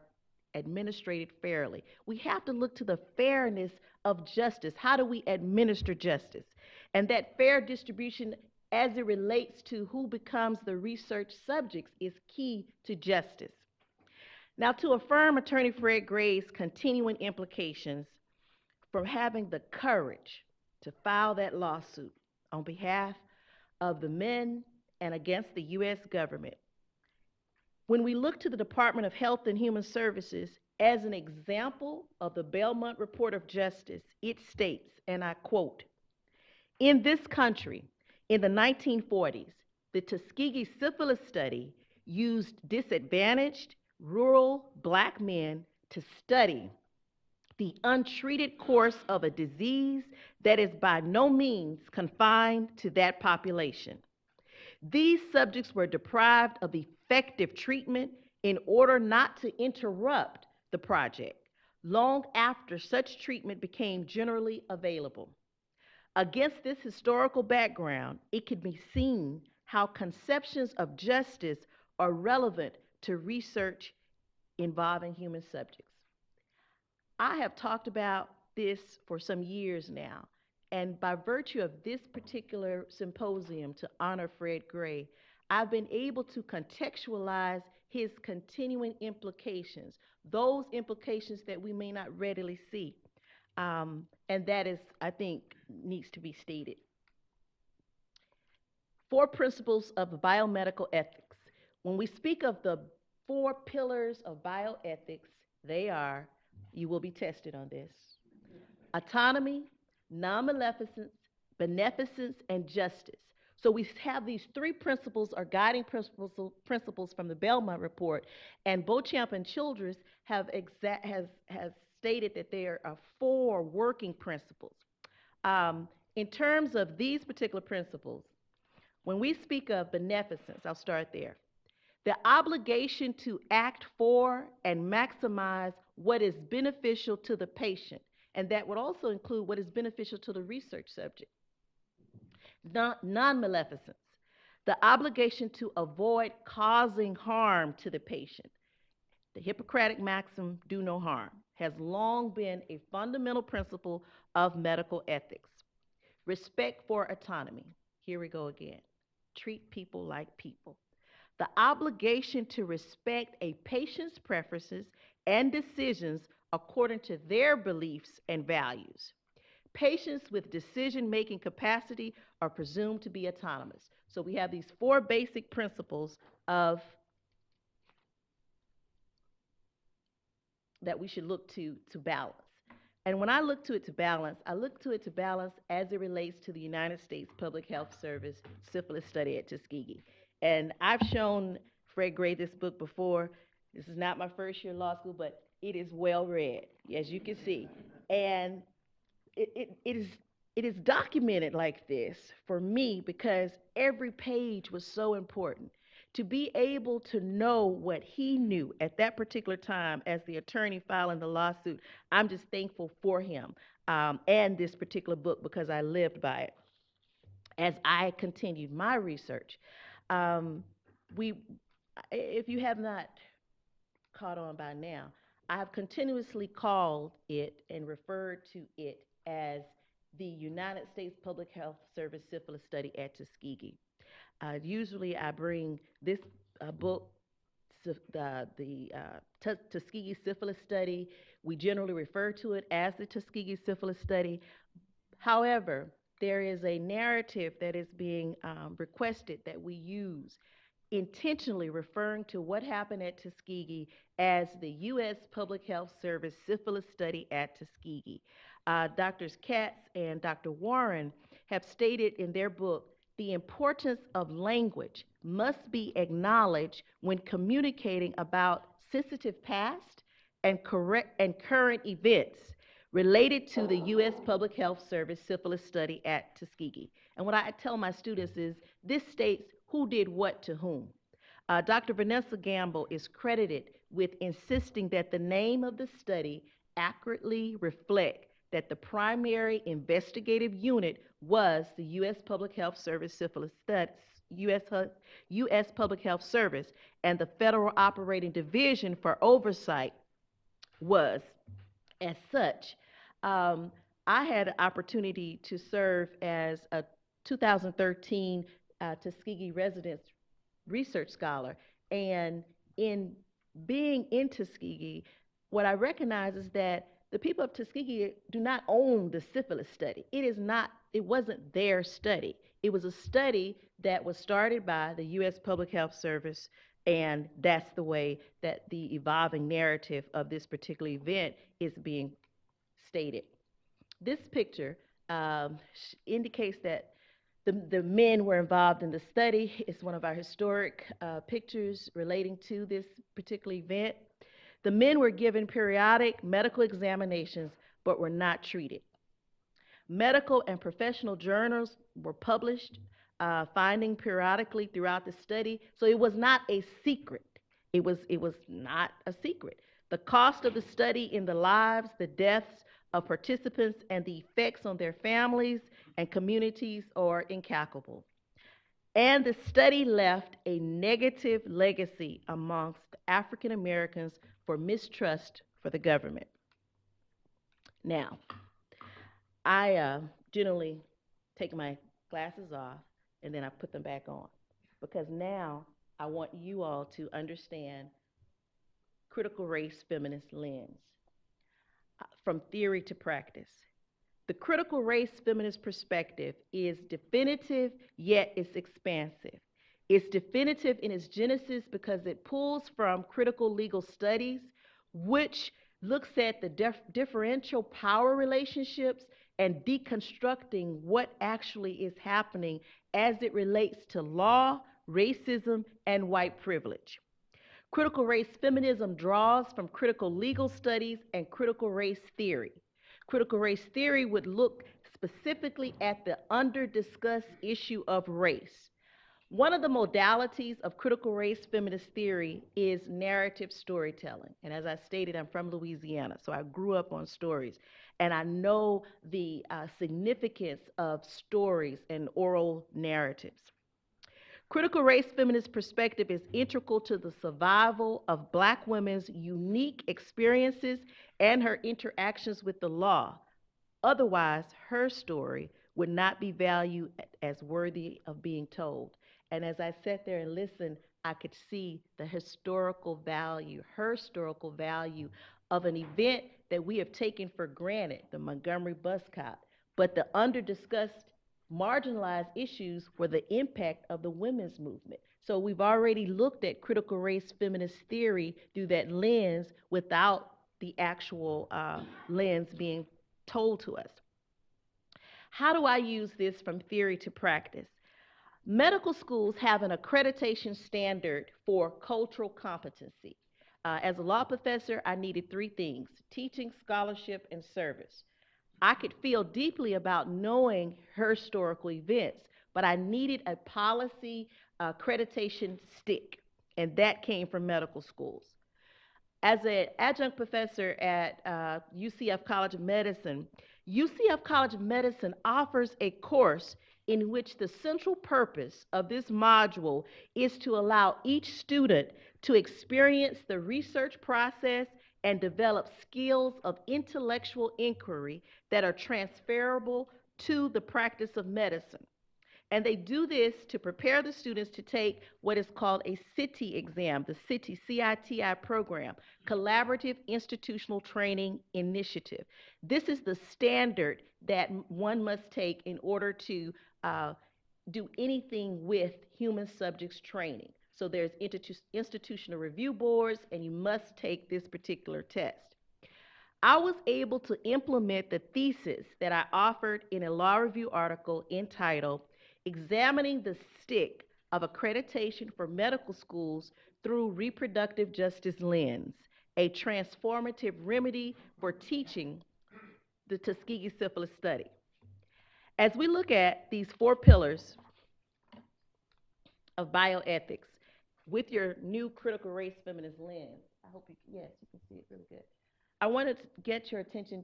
S10: administered fairly. We have to look to the fairness of justice. How do we administer justice? And that fair distribution as it relates to who becomes the research subjects is key to justice. Now, to affirm Attorney Fred Gray's continuing implications from having the courage to file that lawsuit on behalf of the men and against the U.S. government, when we look to the Department of Health and Human Services as an example of the Belmont Report of Justice, it states, and I quote, "In this country, in the 1940s, the Tuskegee syphilis study used disadvantaged rural Black men to study the untreated course of a disease that is by no means confined to that population. These subjects were deprived of effective treatment in order not to interrupt the project, long after such treatment became generally available. Against this historical background, it can be seen how conceptions of justice are relevant to research involving human subjects." I have talked about this for some years now, and by virtue of this particular symposium to honor Fred Gray, I've been able to contextualize his continuing implications, those implications that we may not readily see. And that is, I think, needs to be stated. 4 principles of biomedical ethics. When we speak of the 4 pillars of bioethics, they are, you will be tested on this: autonomy, non-maleficence, beneficence, and justice. So we have these 3 principles or guiding principles from the Belmont Report, and Beauchamp and Childress has stated that there are 4 working principles. In terms of these particular principles, when we speak of beneficence, I'll start there. The obligation to act for and maximize what is beneficial to the patient, and that would also include what is beneficial to the research subject. Non-maleficence, the obligation to avoid causing harm to the patient. The Hippocratic maxim, do no harm, has long been a fundamental principle of medical ethics. Respect for autonomy. Here we go again. Treat people like people. The obligation to respect a patient's preferences and decisions according to their beliefs and values. Patients with decision-making capacity are presumed to be autonomous. So we have these 4 basic principles that we should look to balance. And when I look to it to balance, I look to it to balance as it relates to the United States Public Health Service syphilis study at Tuskegee. And I've shown Fred Gray this book before. This is not my first year in law school, but it is well read, as you can see. And it is documented like this for me because every page was so important. To be able to know what he knew at that particular time as the attorney filing the lawsuit, I'm just thankful for him and this particular book because I lived by it. As I continued my research, if you have not caught on by now, I have continuously called it and referred to it as the United States Public Health Service Syphilis Study at Tuskegee. Usually I bring this book Tuskegee syphilis study. We generally refer to it as the Tuskegee syphilis study. However, there is a narrative that is being requested that we use, intentionally referring to what happened at Tuskegee as the U.S. Public Health Service syphilis study at Tuskegee. Drs. Katz and Dr. Warren have stated in their book, the importance of language must be acknowledged when communicating about sensitive past and current events related to the U.S. Public Health Service syphilis study at Tuskegee. And what I tell my students is, this states who did what to whom. Dr. Vanessa Gamble is credited with insisting that the name of the study accurately reflect that the primary investigative unit was the U.S. Public Health Service syphilis study, U.S. Public Health Service, and the Federal Operating Division for oversight was as such. I had an opportunity to serve as a 2013 Tuskegee Residence Research Scholar, and in being in Tuskegee, what I recognize is that the people of Tuskegee do not own the syphilis study. It wasn't their study. It was a study that was started by the U.S. Public Health Service, and that's the way that the evolving narrative of this particular event is being stated. This picture indicates that the men were involved in the study. It's one of our historic pictures relating to this particular event. The men were given periodic medical examinations, but were not treated. Medical and professional journals were published, finding periodically throughout the study, so it was not a secret. It was not a secret. The cost of the study in the lives, the deaths of participants, and the effects on their families and communities are incalculable. And the study left a negative legacy amongst African Americans for mistrust for the government. Now, I generally take my glasses off and then I put them back on, because now I want you all to understand critical race feminist lens, from theory to practice. The critical race feminist perspective is definitive, yet it's expansive. It's definitive in its genesis because it pulls from critical legal studies, which looks at the differential power relationships and deconstructing what actually is happening as it relates to law, racism, and white privilege. Critical race feminism draws from critical legal studies and critical race theory. Critical race theory would look specifically at the under-discussed issue of race. One of the modalities of critical race feminist theory is narrative storytelling. And as I stated, I'm from Louisiana, so I grew up on stories. And I know the significance of stories and oral narratives. Critical race feminist perspective is integral to the survival of Black women's unique experiences and her interactions with the law. Otherwise, her story would not be valued as worthy of being told. And as I sat there and listened, I could see the historical value, her historical value of an event that we have taken for granted, the Montgomery boycott, but the under-discussed marginalized issues were the impact of the women's movement. So we've already looked at critical race feminist theory through that lens without the actual lens being told to us. How do I use this from theory to practice? Medical schools have an accreditation standard for cultural competency. As a law professor, I needed three things: teaching, scholarship, and service. I could feel deeply about knowing her historical events, but I needed a policy accreditation stick, and that came from medical schools. As an adjunct professor at UCF College of Medicine, UCF College of Medicine offers a course in which the central purpose of this module is to allow each student to experience the research process and develop skills of intellectual inquiry that are transferable to the practice of medicine. And they do this to prepare the students to take what is called a CITI exam, the CITI, C-I-T-I program, Collaborative Institutional Training Initiative. This is the standard that one must take in order to do anything with human subjects training. So there's institutional review boards, and you must take this particular test. I was able to implement the thesis that I offered in a law review article entitled Examining the Stick of Accreditation for Medical Schools Through Reproductive Justice Lens, a transformative remedy for teaching the Tuskegee syphilis study. As we look at these 4 pillars of bioethics with your new critical race feminist lens, I hope yes, you can see it really good. I wanted to get your attention,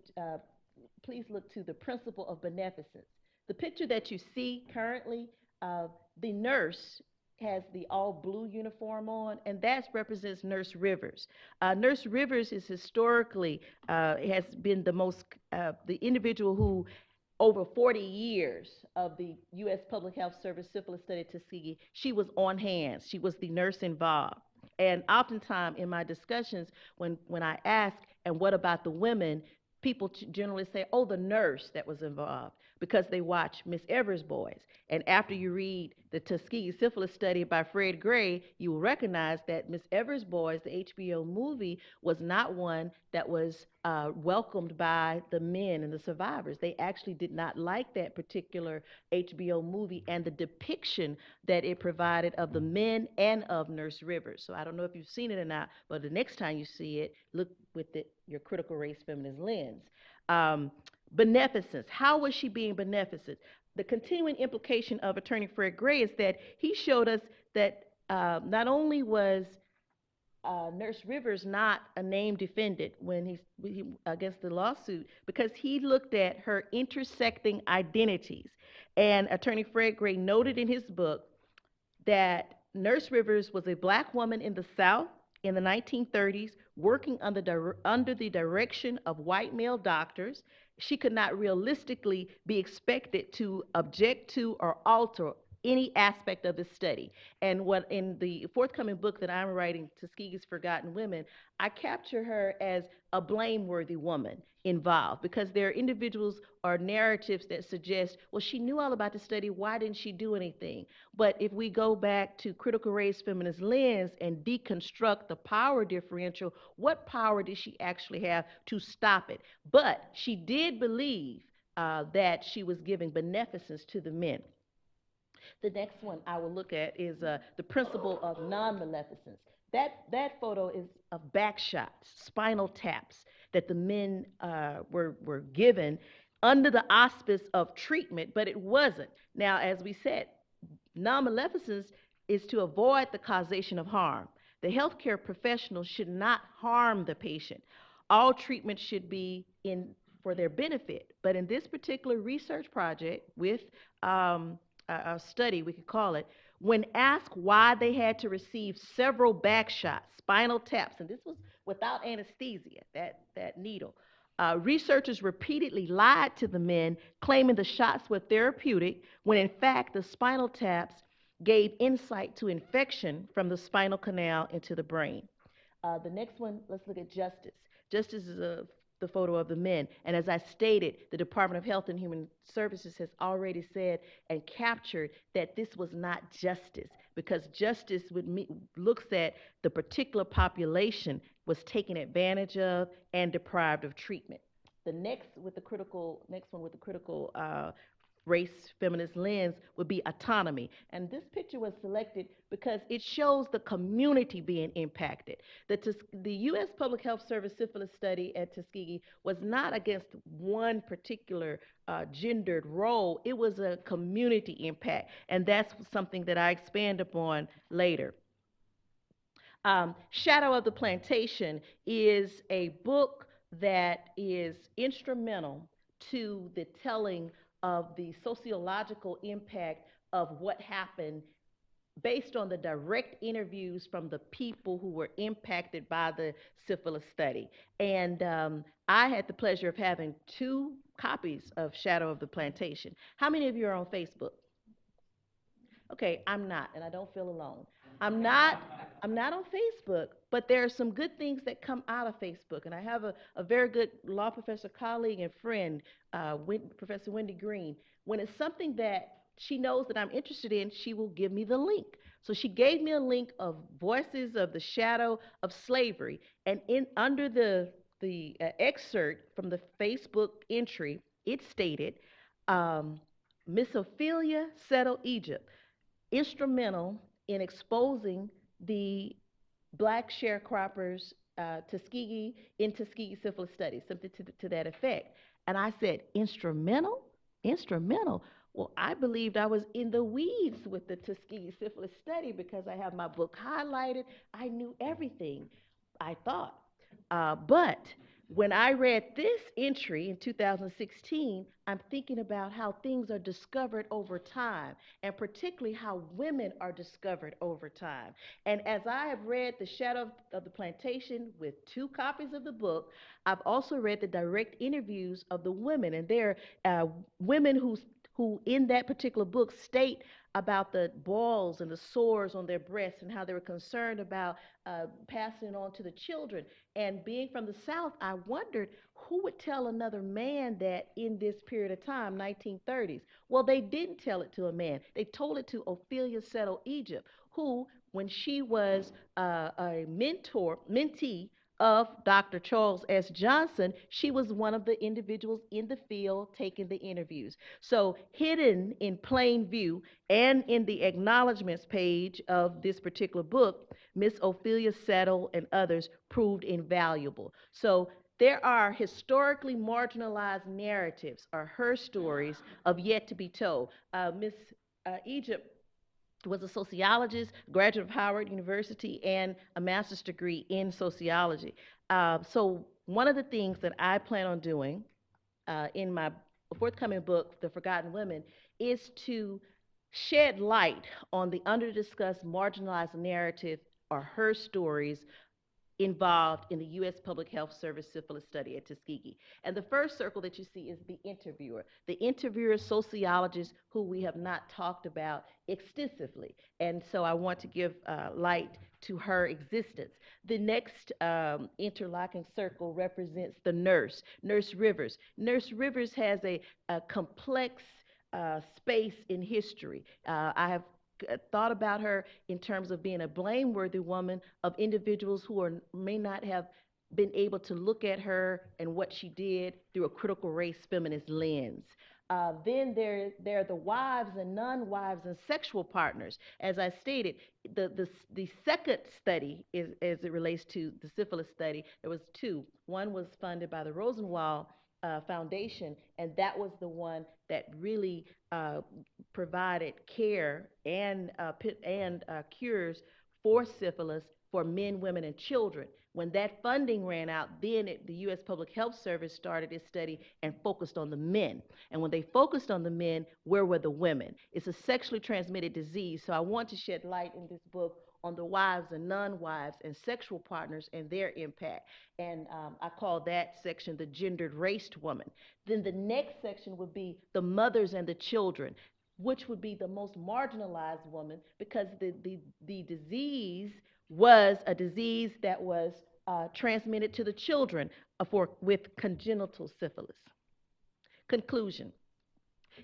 S10: please look to the principle of beneficence. The picture that you see currently, the nurse has the all blue uniform on, and that represents Nurse Rivers. Nurse Rivers is historically, has been the individual who, over 40 years of the U.S. Public Health Service syphilis study at Tuskegee, she was on hand. She was the nurse involved. And oftentimes in my discussions, when I ask, and what about the women, people generally say, oh, the nurse that was involved, because they watch Miss Evers' Boys. And after you read the Tuskegee syphilis study by Fred Gray, you will recognize that Miss Evers' Boys, the HBO movie, was not one that was welcomed by the men and the survivors. They actually did not like that particular HBO movie and the depiction that it provided of the men and of Nurse Rivers. So I don't know if you've seen it or not, but the next time you see it, look with your critical race feminist lens. Beneficence. How was she being beneficent? The continuing implication of Attorney Fred Gray is that he showed us that not only was Nurse Rivers not a named defendant when he against the lawsuit, because he looked at her intersecting identities. And Attorney Fred Gray noted in his book that Nurse Rivers was a black woman in the South in the 1930s, working under the direction of white male doctors. She could not realistically be expected to object to or alter any aspect of this study. And what in the forthcoming book that I'm writing, Tuskegee's Forgotten Women, I capture her as a blameworthy woman involved, because there are individuals or narratives that suggest, well, she knew all about the study, why didn't she do anything? But if we go back to critical race feminist lens and deconstruct the power differential, what power did she actually have to stop it? But she did believe that she was giving beneficence to the men. The next one I will look at is the principle of non-maleficence. That photo is of back shots, spinal taps that the men were given under the auspice of treatment, but it wasn't. Now, as we said, non-maleficence is to avoid the causation of harm. The healthcare professional should not harm the patient. All treatment should be for their benefit. But in this particular research project with a study, we could call it, when asked why they had to receive several back shots, spinal taps, and this was without anesthesia, that needle, researchers repeatedly lied to the men, claiming the shots were therapeutic, when in fact the spinal taps gave insight to infection from the spinal canal into the brain. The next one, let's look at justice. Justice is the photo of the men. And as I stated, the Department of Health and Human Services has already said and captured that this was not justice, because justice looks at the particular population was taken advantage of and deprived of treatment. The next one with the critical race feminist lens would be autonomy. And this picture was selected because it shows the community being impacted. The U.S. Public Health Service syphilis study at Tuskegee was not against one particular gendered role. It was a community impact, and that's something that I expand upon later. Shadow of the Plantation is a book that is instrumental to the telling of the sociological impact of what happened based on the direct interviews from the people who were impacted by the syphilis study. And I had the pleasure of having 2 copies of Shadow of the Plantation. How many of you are on Facebook? Okay, I'm not, and I don't feel alone. I'm not, I'm not on Facebook, but there are some good things that come out of Facebook. And I have a very good law professor colleague and friend, Professor Wendy Green. When it's something that she knows that I'm interested in, she will give me the link. So she gave me a link of Voices of the Shadow of Slavery, and under the excerpt from the Facebook entry, it stated, Miss Ophelia Settle Egypt, instrumental in exposing the black sharecroppers Tuskegee in Tuskegee syphilis studies, something to that effect. And I said, instrumental? Instrumental? Well, I believed I was in the weeds with the Tuskegee syphilis study because I have my book highlighted. I knew everything, I thought. But when I read this entry in 2016, I'm thinking about how things are discovered over time, and particularly how women are discovered over time. And as I have read The Shadow of the Plantation with 2 copies of the book, I've also read the direct interviews of the women, and there are women who in that particular book state about the boils and the sores on their breasts and how they were concerned about passing it on to the children. And being from the South, I wondered who would tell another man that in this period of time, 1930s. Well, they didn't tell it to a man. They told it to Ophelia Settle Egypt, who, when she was a mentee of Dr. Charles S. Johnson, she was one of the individuals in the field taking the interviews. So hidden in plain view and in the acknowledgments page of this particular book, Miss Ophelia Settle and others proved invaluable. So there are historically marginalized narratives, or her stories, of yet to be told. Miss Egypt was a sociologist, graduate of Howard University, and a master's degree in sociology. So one of the things that I plan on doing in my forthcoming book, The Forgotten Women, is to shed light on the under-discussed, marginalized narrative or her stories involved in the U.S. Public Health Service syphilis study at Tuskegee. And the first circle that you see is the interviewer. The interviewer sociologist who we have not talked about extensively. And so I want to give light to her existence. The next interlocking circle represents the nurse, Nurse Rivers. Nurse Rivers has a complex space in history. I have thought about her in terms of being a blameworthy woman of individuals who may not have been able to look at her and what she did through a critical race feminist lens. Then there are the wives and non-wives and sexual partners. As I stated, the second study is, as it relates to the syphilis study, there was 2. One was funded by the Rosenwald Foundation, and that was the one that really provided care and cures for syphilis for men, women, and children. When that funding ran out, then the U.S. Public Health Service started its study and focused on the men. And when they focused on the men, where were the women? It's a sexually transmitted disease, so I want to shed light in this book on the wives and non-wives and sexual partners and their impact. And I call that section the gendered raced woman. Then the next section would be the mothers and the children, which would be the most marginalized woman, because the disease was a disease that was transmitted to the children with congenital syphilis. Conclusion.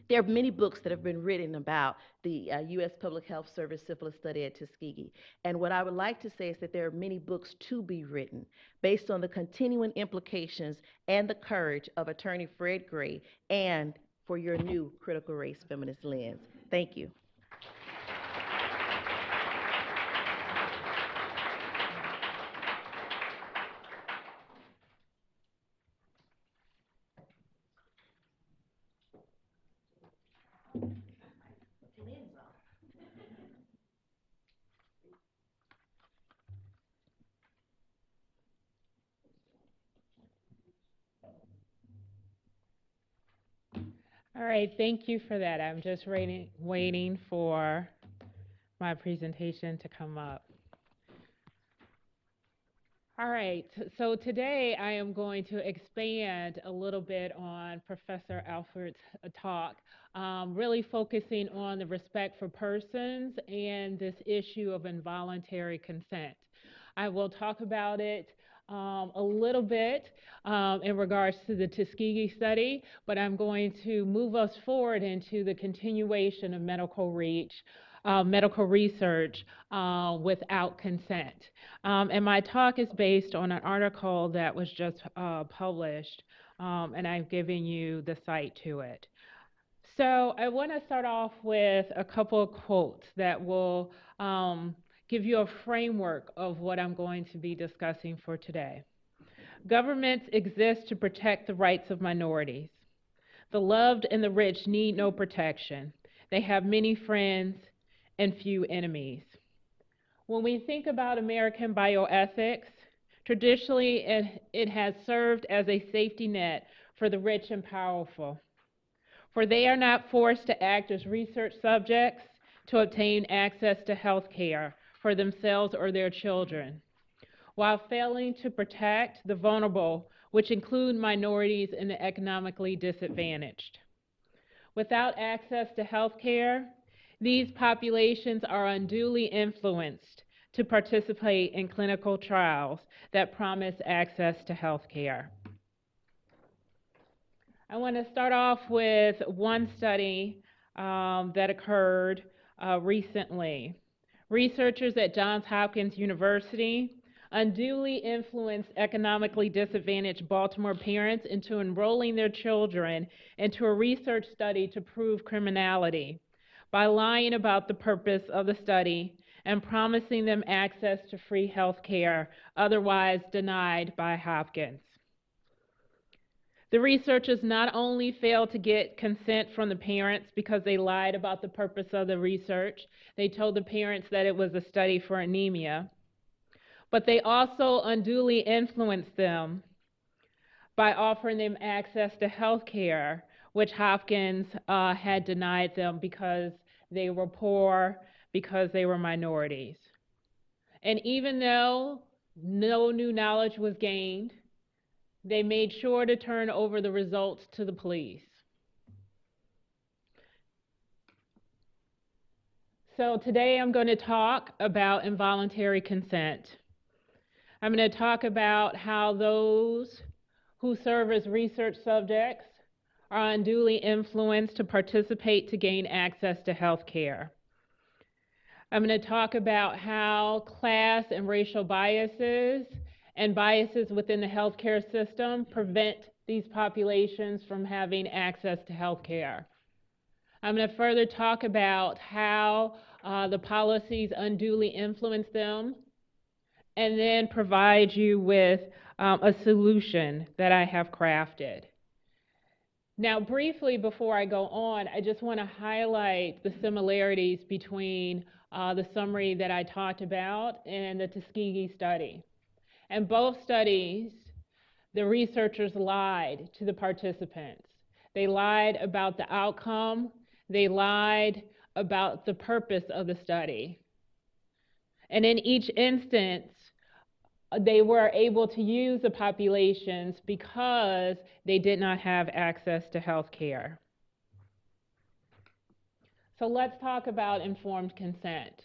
S10: There are many books that have been written about the U.S. Public Health Service syphilis study at Tuskegee. And what I would like to say is that there are many books to be written based on the continuing implications and the courage of attorney Fred Gray, and for your new critical race feminist lens. Thank you.
S9: All right, thank you for that. I'm just waiting for my presentation to come up. All right, so today I am going to expand a little bit on Professor Alford's talk, really focusing on the respect for persons and this issue of involuntary consent. I will talk about it a little bit in regards to the Tuskegee study, but I'm going to move us forward into the continuation of medical research without consent. And my talk is based on an article that was just published, and I've given you the site to it. So I want to start off with a couple of quotes that will give you a framework of what I'm going to be discussing for today. Governments exist to protect the rights of minorities. The loved and the rich need no protection. They have many friends and few enemies. When we think about American bioethics, traditionally it has served as a safety net for the rich and powerful, for they are not forced to act as research subjects to obtain access to health care for themselves or their children, while failing to protect the vulnerable, which include minorities and the economically disadvantaged. Without access to health care, these populations are unduly influenced to participate in clinical trials that promise access to health care. I want to start off with one study that occurred recently. Researchers at Johns Hopkins University unduly influenced economically disadvantaged Baltimore parents into enrolling their children into a research study to prove criminality by lying about the purpose of the study and promising them access to free health care otherwise denied by Hopkins. The researchers not only failed to get consent from the parents because they lied about the purpose of the research, they told the parents that it was a study for anemia, but they also unduly influenced them by offering them access to health care, which Hopkins had denied them because they were poor, because they were minorities. And even though no new knowledge was gained, they made sure to turn over the results to the police. So today I'm going to talk about involuntary consent. I'm going to talk about how those who serve as research subjects are unduly influenced to participate to gain access to health care. I'm going to talk about how class and racial biases and biases within the healthcare system prevent these populations from having access to health care. I'm going to further talk about how the policies unduly influence them, and then provide you with a solution that I have crafted. Now, briefly, before I go on, I just want to highlight the similarities between the summary that I talked about and the Tuskegee study. In both studies, the researchers lied to the participants. They lied about the outcome. They lied about the purpose of the study. And in each instance, they were able to use the populations because they did not have access to health care. So let's talk about informed consent.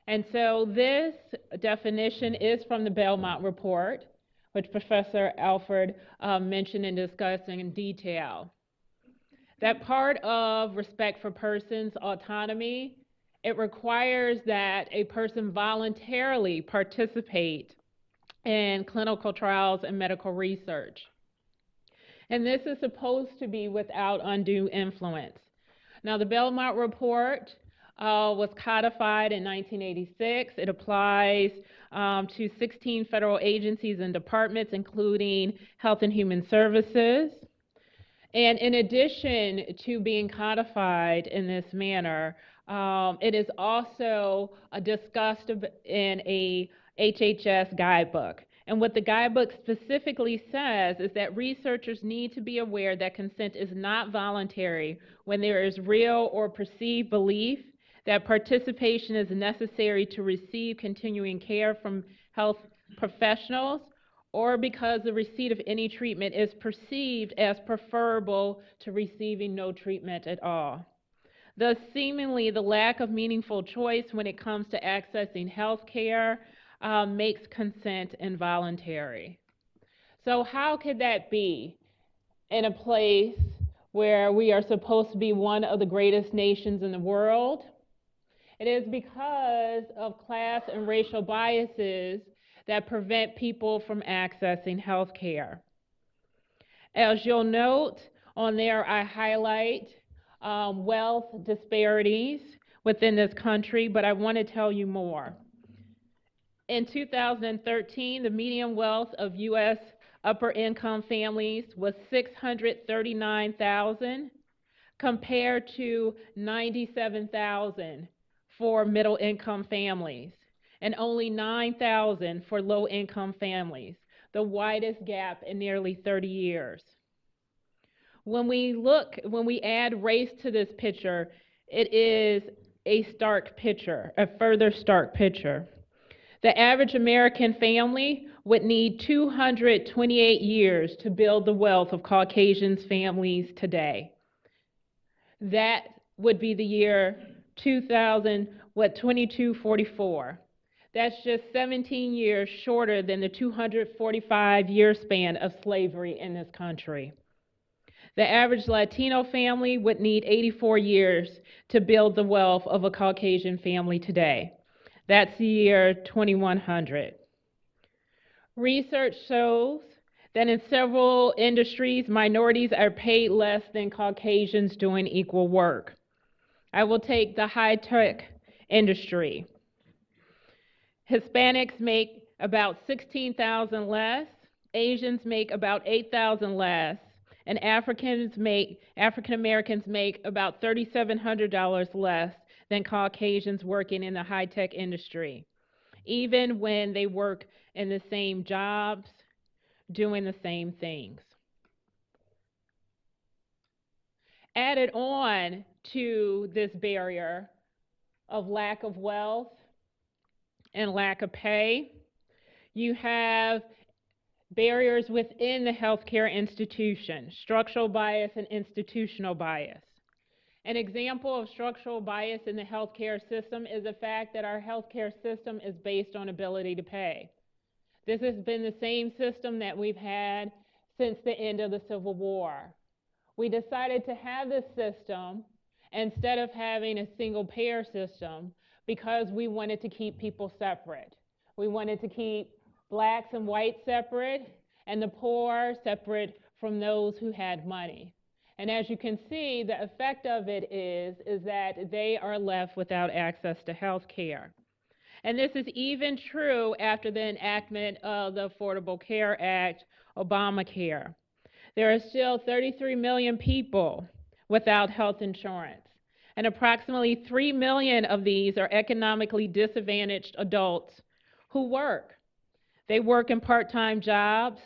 S9: And so this definition is from the Belmont report, which Professor Alford mentioned and discussed in detail. That part of respect for persons' autonomy, it requires that a person voluntarily participate in clinical trials and medical research. And this is supposed to be without undue influence. Now, the Belmont report was codified in 1986. It applies to 16 federal agencies and departments, including Health and Human Services. And in addition to being codified in this manner, it is also discussed in a HHS guidebook. And what the guidebook specifically says is that researchers need to be aware that consent is not voluntary when there is real or perceived belief that participation is necessary to receive continuing care from health professionals, or because the receipt of any treatment is perceived as preferable to receiving no treatment at all. Thus, seemingly, the lack of meaningful choice when it comes to accessing health care makes consent involuntary. So how could that be in a place where we are supposed to be one of the greatest nations in the world? It is because of class and racial biases that prevent people from accessing health care. As you'll note on there, I highlight wealth disparities within this country, but I want to tell you more. In 2013, the median wealth of U.S. upper income families was $639,000 compared to $97,000 for middle income families and only $9,000 for low income families, the widest gap in nearly 30 years. When we add race to this picture, it is a further stark picture. The average American family would need 228 years to build the wealth of Caucasian families today. That would be the year 2244. That's just 17 years shorter than the 245-year span of slavery in this country. The average Latino family would need 84 years to build the wealth of a Caucasian family today. That's the year 2100. Research shows that in several industries, minorities are paid less than Caucasians doing equal work. I will take the high-tech industry. Hispanics make about $16,000 less, Asians make about $8,000 less, and African Americans make about $3,700 less than Caucasians working in the high-tech industry, even when they work in the same jobs, doing the same things. Added on to this barrier of lack of wealth and lack of pay, you have barriers within the healthcare institution, structural bias and institutional bias. An example of structural bias in the healthcare system is the fact that our healthcare system is based on ability to pay. This has been the same system that we've had since the end of the Civil War. We decided to have this system instead of having a single payer system because we wanted to keep people separate. We wanted to keep blacks and whites separate and the poor separate from those who had money. And as you can see, the effect of it is that they are left without access to health care. And this is even true after the enactment of the Affordable Care Act, Obamacare. There are still 33 million people without health insurance, and approximately 3 million of these are economically disadvantaged adults who work. They work in part-time jobs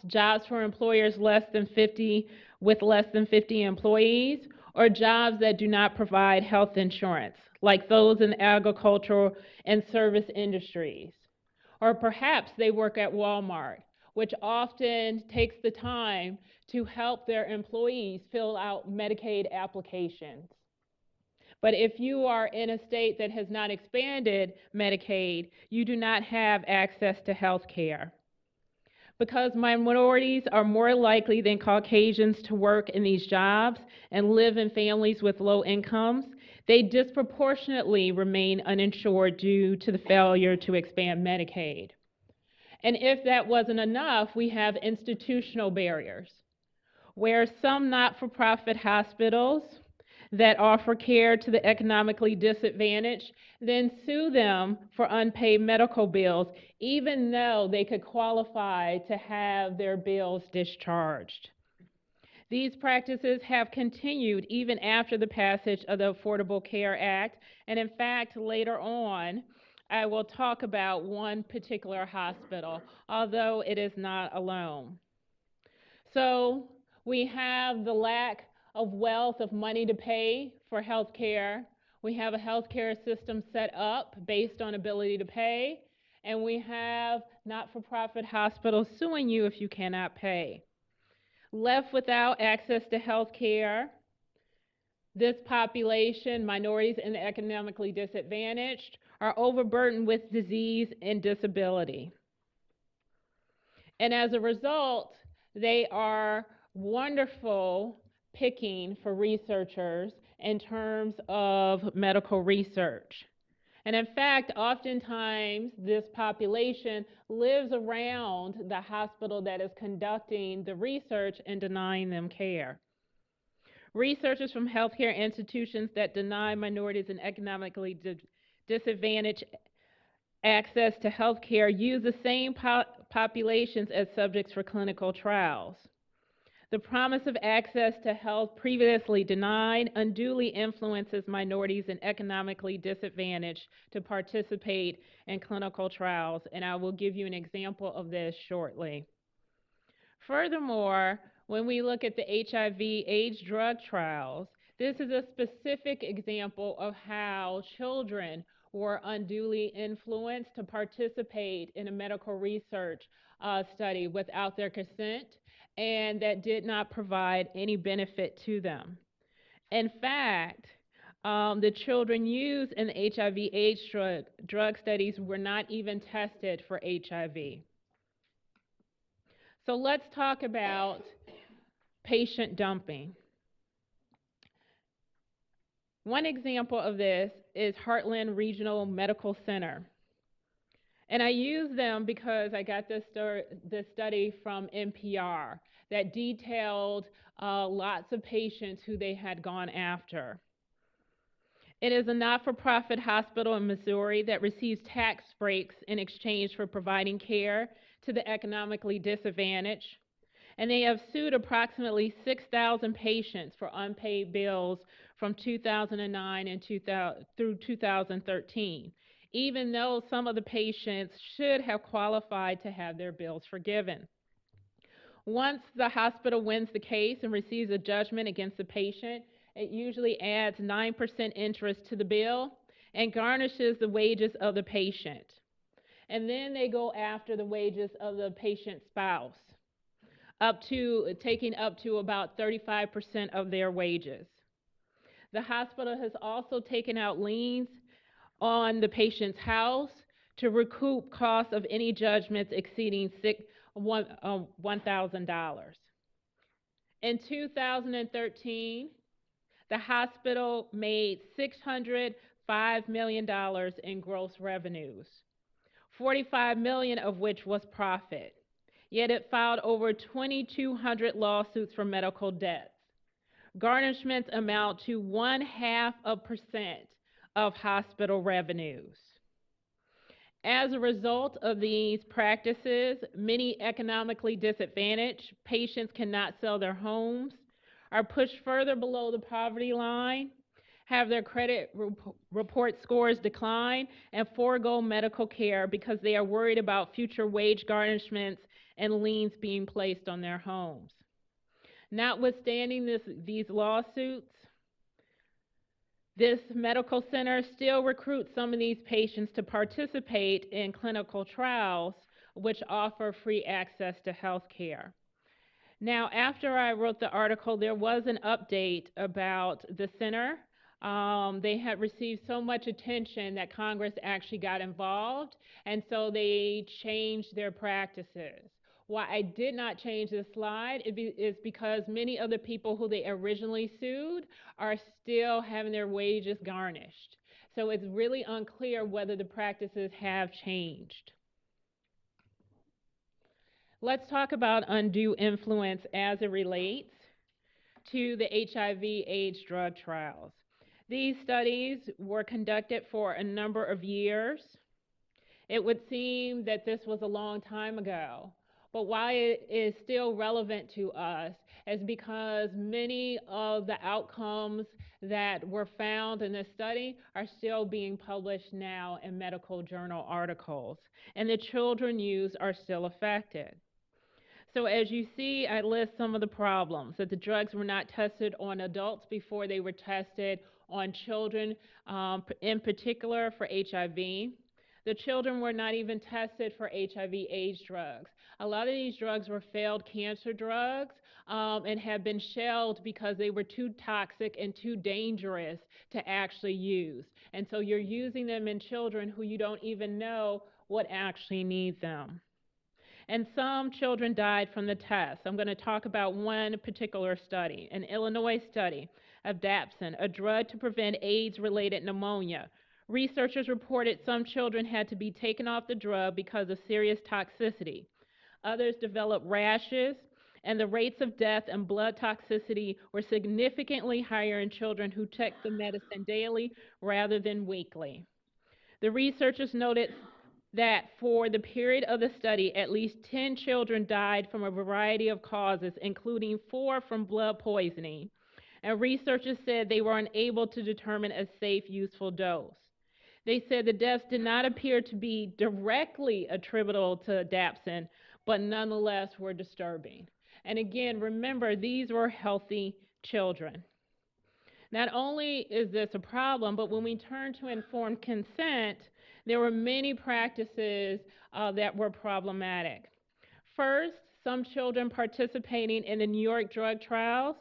S9: for employers with less than 50 employees, or jobs that do not provide health insurance, like those in agricultural and service industries. Or perhaps they work at Walmart, which often takes the time to help their employees fill out Medicaid applications. But if you are in a state that has not expanded Medicaid, you do not have access to health care. Because minorities are more likely than Caucasians to work in these jobs and live in families with low incomes, they disproportionately remain uninsured due to the failure to expand Medicaid. And if that wasn't enough, we have institutional barriers, where some not-for-profit hospitals that offer care to the economically disadvantaged then sue them for unpaid medical bills, even though they could qualify to have their bills discharged. These practices have continued even after the passage of the Affordable Care Act, and in fact, later on, I will talk about one particular hospital, although it is not alone. So we have the lack of wealth, of money to pay for health care. We have a health care system set up based on ability to pay, And we have not-for-profit hospitals suing you if you cannot pay. Left without access to health care, this population, minorities and the economically disadvantaged, are overburdened with disease and disability. And as a result, they are wonderful picking for researchers in terms of medical research. And in fact, oftentimes this population lives around the hospital that is conducting the research and denying them care. Researchers from healthcare institutions that deny minorities and economically disadvantaged access to health care use the same populations as subjects for clinical trials. The promise of access to health previously denied unduly influences minorities and economically disadvantaged to participate in clinical trials, and I will give you an example of this shortly. Furthermore, when we look at the HIV/AIDS drug trials, this is a specific example of how children were unduly influenced to participate in a medical research study without their consent, and that did not provide any benefit to them. In fact, the children used in the HIV/AIDS drug studies were not even tested for HIV. So let's talk about patient dumping. One example of this is Heartland Regional Medical Center. And I use them because I got this study from NPR that detailed lots of patients who they had gone after. It is a not-for-profit hospital in Missouri that receives tax breaks in exchange for providing care to the economically disadvantaged. And they have sued approximately 6,000 patients for unpaid bills from 2009 and through 2013, even though some of the patients should have qualified to have their bills forgiven. Once the hospital wins the case and receives a judgment against the patient, it usually adds 9% interest to the bill and garnishes the wages of the patient. And then they go after the wages of the patient's spouse, taking up to about 35% of their wages. The hospital has also taken out liens on the patient's house to recoup costs of any judgments exceeding $1,000. In 2013, the hospital made $605 million in gross revenues, $45 million of which was profit. Yet it filed over 2,200 lawsuits for medical debts. Garnishments amount to 0.5% of hospital revenues. As a result of these practices, many economically disadvantaged patients cannot sell their homes, are pushed further below the poverty line, have their credit report scores decline, and forego medical care because they are worried about future wage garnishments and liens being placed on their homes. Notwithstanding these lawsuits, this medical center still recruits some of these patients to participate in clinical trials which offer free access to health care. Now, after I wrote the article, there was an update about the center. They had received so much attention that Congress actually got involved, and so they changed their practices. Why I did not change this slide is because many of the people who they originally sued are still having their wages garnished. So it's really unclear whether the practices have changed. Let's talk about undue influence as it relates to the HIV/AIDS drug trials. These studies were conducted for a number of years. It would seem that this was a long time ago, but why it is still relevant to us is because many of the outcomes that were found in this study are still being published now in medical journal articles, and the children used are still affected. So as you see, I list some of the problems, that the drugs were not tested on adults before they were tested on children, in particular for HIV. The children were not even tested for HIV/AIDS drugs. A lot of these drugs were failed cancer drugs and have been shelved because they were too toxic and too dangerous to actually use. And so you're using them in children who you don't even know would actually need them. And some children died from the test. I'm going to talk about one particular study, an Illinois study of dapsone, a drug to prevent AIDS-related pneumonia. Researchers reported some children had to be taken off the drug because of serious toxicity. Others developed rashes, and the rates of death and blood toxicity were significantly higher in children who took the medicine daily rather than weekly. The researchers noted that for the period of the study, at least 10 children died from a variety of causes, including 4 from blood poisoning. And researchers said they were unable to determine a safe, useful dose. They said the deaths did not appear to be directly attributable to dapsone, but nonetheless were disturbing. And again, remember, these were healthy children. Not only is this a problem, but when we turn to informed consent, there were many practices that were problematic. First, some children participating in the New York drug trials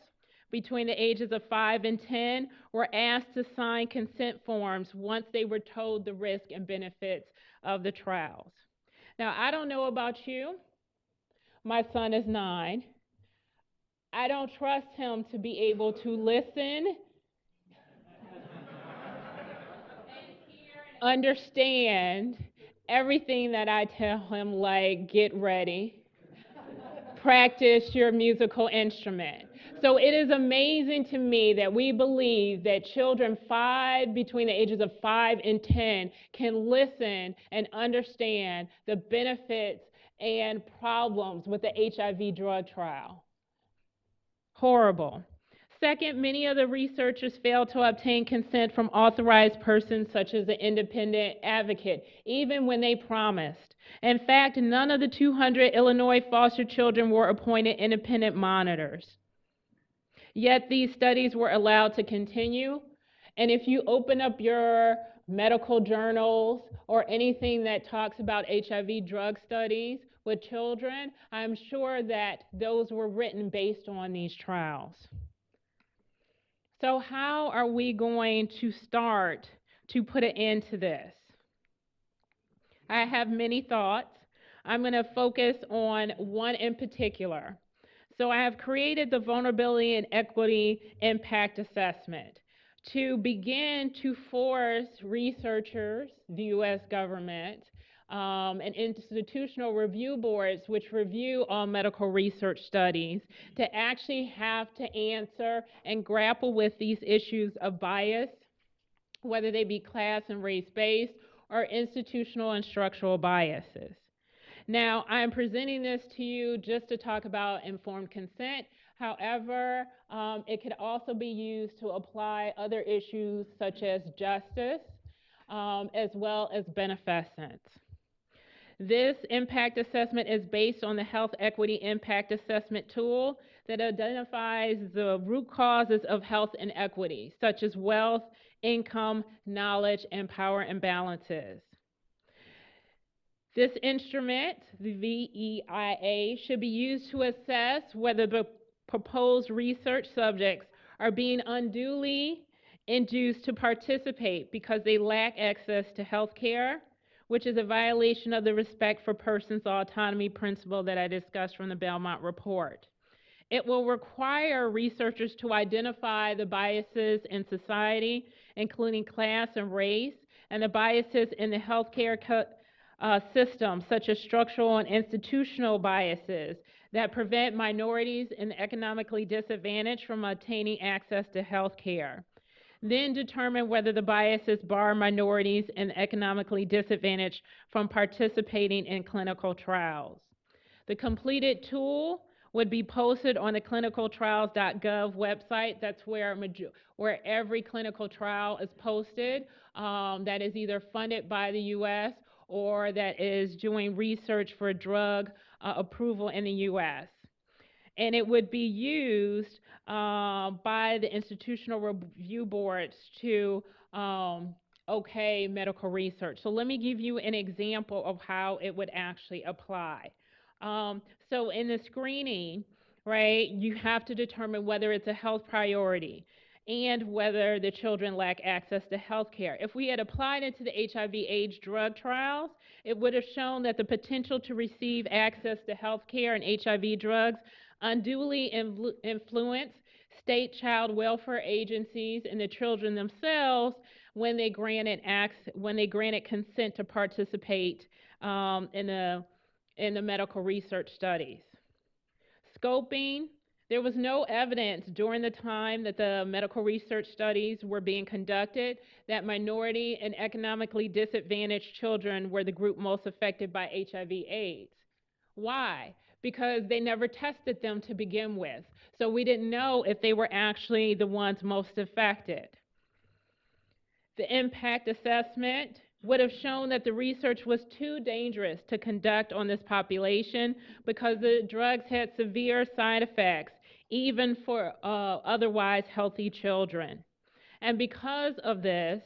S9: between the ages of 5 and 10 were asked to sign consent forms once they were told the risk and benefits of the trials. Now, I don't know about you. My son is 9. I don't trust him to be able to listen understand everything that I tell him, like get ready, practice your musical instrument. So it is amazing to me that we believe that children between the ages of 5 and 10 can listen and understand the benefits and problems with the HIV drug trial. Horrible. Second, many of the researchers failed to obtain consent from authorized persons such as the independent advocate, even when they promised. In fact, none of the 200 Illinois foster children were appointed independent monitors. Yet these studies were allowed to continue. And if you open up your medical journals or anything that talks about HIV drug studies with children, I'm sure that those were written based on these trials. So how are we going to start to put an end to this? I have many thoughts. I'm going to focus on one in particular. So I have created the Vulnerability and Equity Impact Assessment to begin to force researchers, the U.S. government, and institutional review boards, which review all medical research studies, to actually have to answer and grapple with these issues of bias, whether they be class and race-based or institutional and structural biases. Now, I'm presenting this to you just to talk about informed consent. However, it could also be used to apply other issues such as justice, as well as beneficence. This impact assessment is based on the Health Equity Impact Assessment tool that identifies the root causes of health inequity, such as wealth, income, knowledge, and power imbalances. This instrument, the VEIA, should be used to assess whether the proposed research subjects are being unduly induced to participate because they lack access to health care, which is a violation of the respect for persons' autonomy principle that I discussed from the Belmont report. It will require researchers to identify the biases in society, including class and race, and the biases in the healthcare system, such as structural and institutional biases that prevent minorities and economically disadvantaged from obtaining access to health care. Then determine whether the biases bar minorities and economically disadvantaged from participating in clinical trials. The completed tool would be posted on the clinicaltrials.gov website. That's where every clinical trial is posted that is either funded by the U.S. or that is doing research for drug approval in the U.S. And it would be used by the institutional review boards to okay medical research. So let me give you an example of how it would actually apply. So in the screening, right, you have to determine whether it's a health priority and whether the children lack access to health care. If we had applied it to the HIV/AIDS drug trials, it would have shown that the potential to receive access to health care and HIV drugs unduly influence state child welfare agencies and the children themselves when they granted consent to participate in the medical research studies. Scoping, there was no evidence during the time that the medical research studies were being conducted that minority and economically disadvantaged children were the group most affected by HIV/AIDS. Why? Because they never tested them to begin with. So we didn't know if they were actually the ones most affected. The impact assessment would have shown that the research was too dangerous to conduct on this population because the drugs had severe side effects, even for otherwise healthy children. And because of this,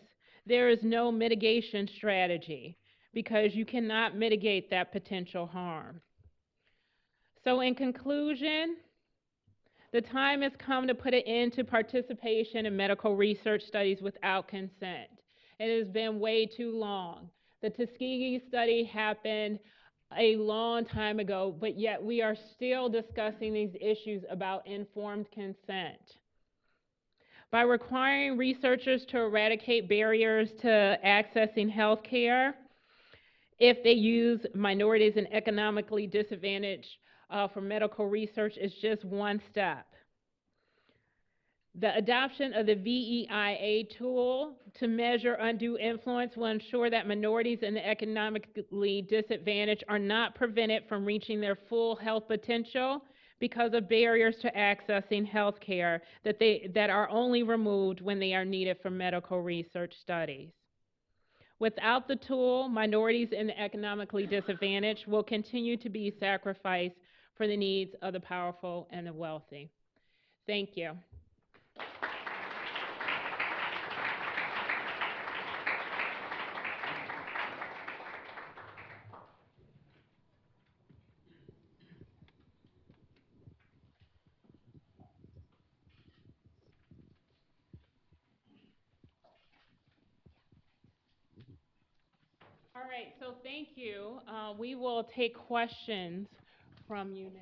S9: there is no mitigation strategy because you cannot mitigate that potential harm. So in conclusion, the time has come to put an end to participation in medical research studies without consent. It has been way too long. The Tuskegee study happened a long time ago, but yet we are still discussing these issues about informed consent. By requiring researchers to eradicate barriers to accessing health care, if they use minorities and economically disadvantaged for medical research, is just one step. The adoption of the VEIA tool to measure undue influence will ensure that minorities and the economically disadvantaged are not prevented from reaching their full health potential because of barriers to accessing health care that are only removed when they are needed for medical research studies. Without the tool, minorities and the economically disadvantaged will continue to be sacrificed for the needs of the powerful and the wealthy. Thank you. All right, so thank you. We will take questions from you now.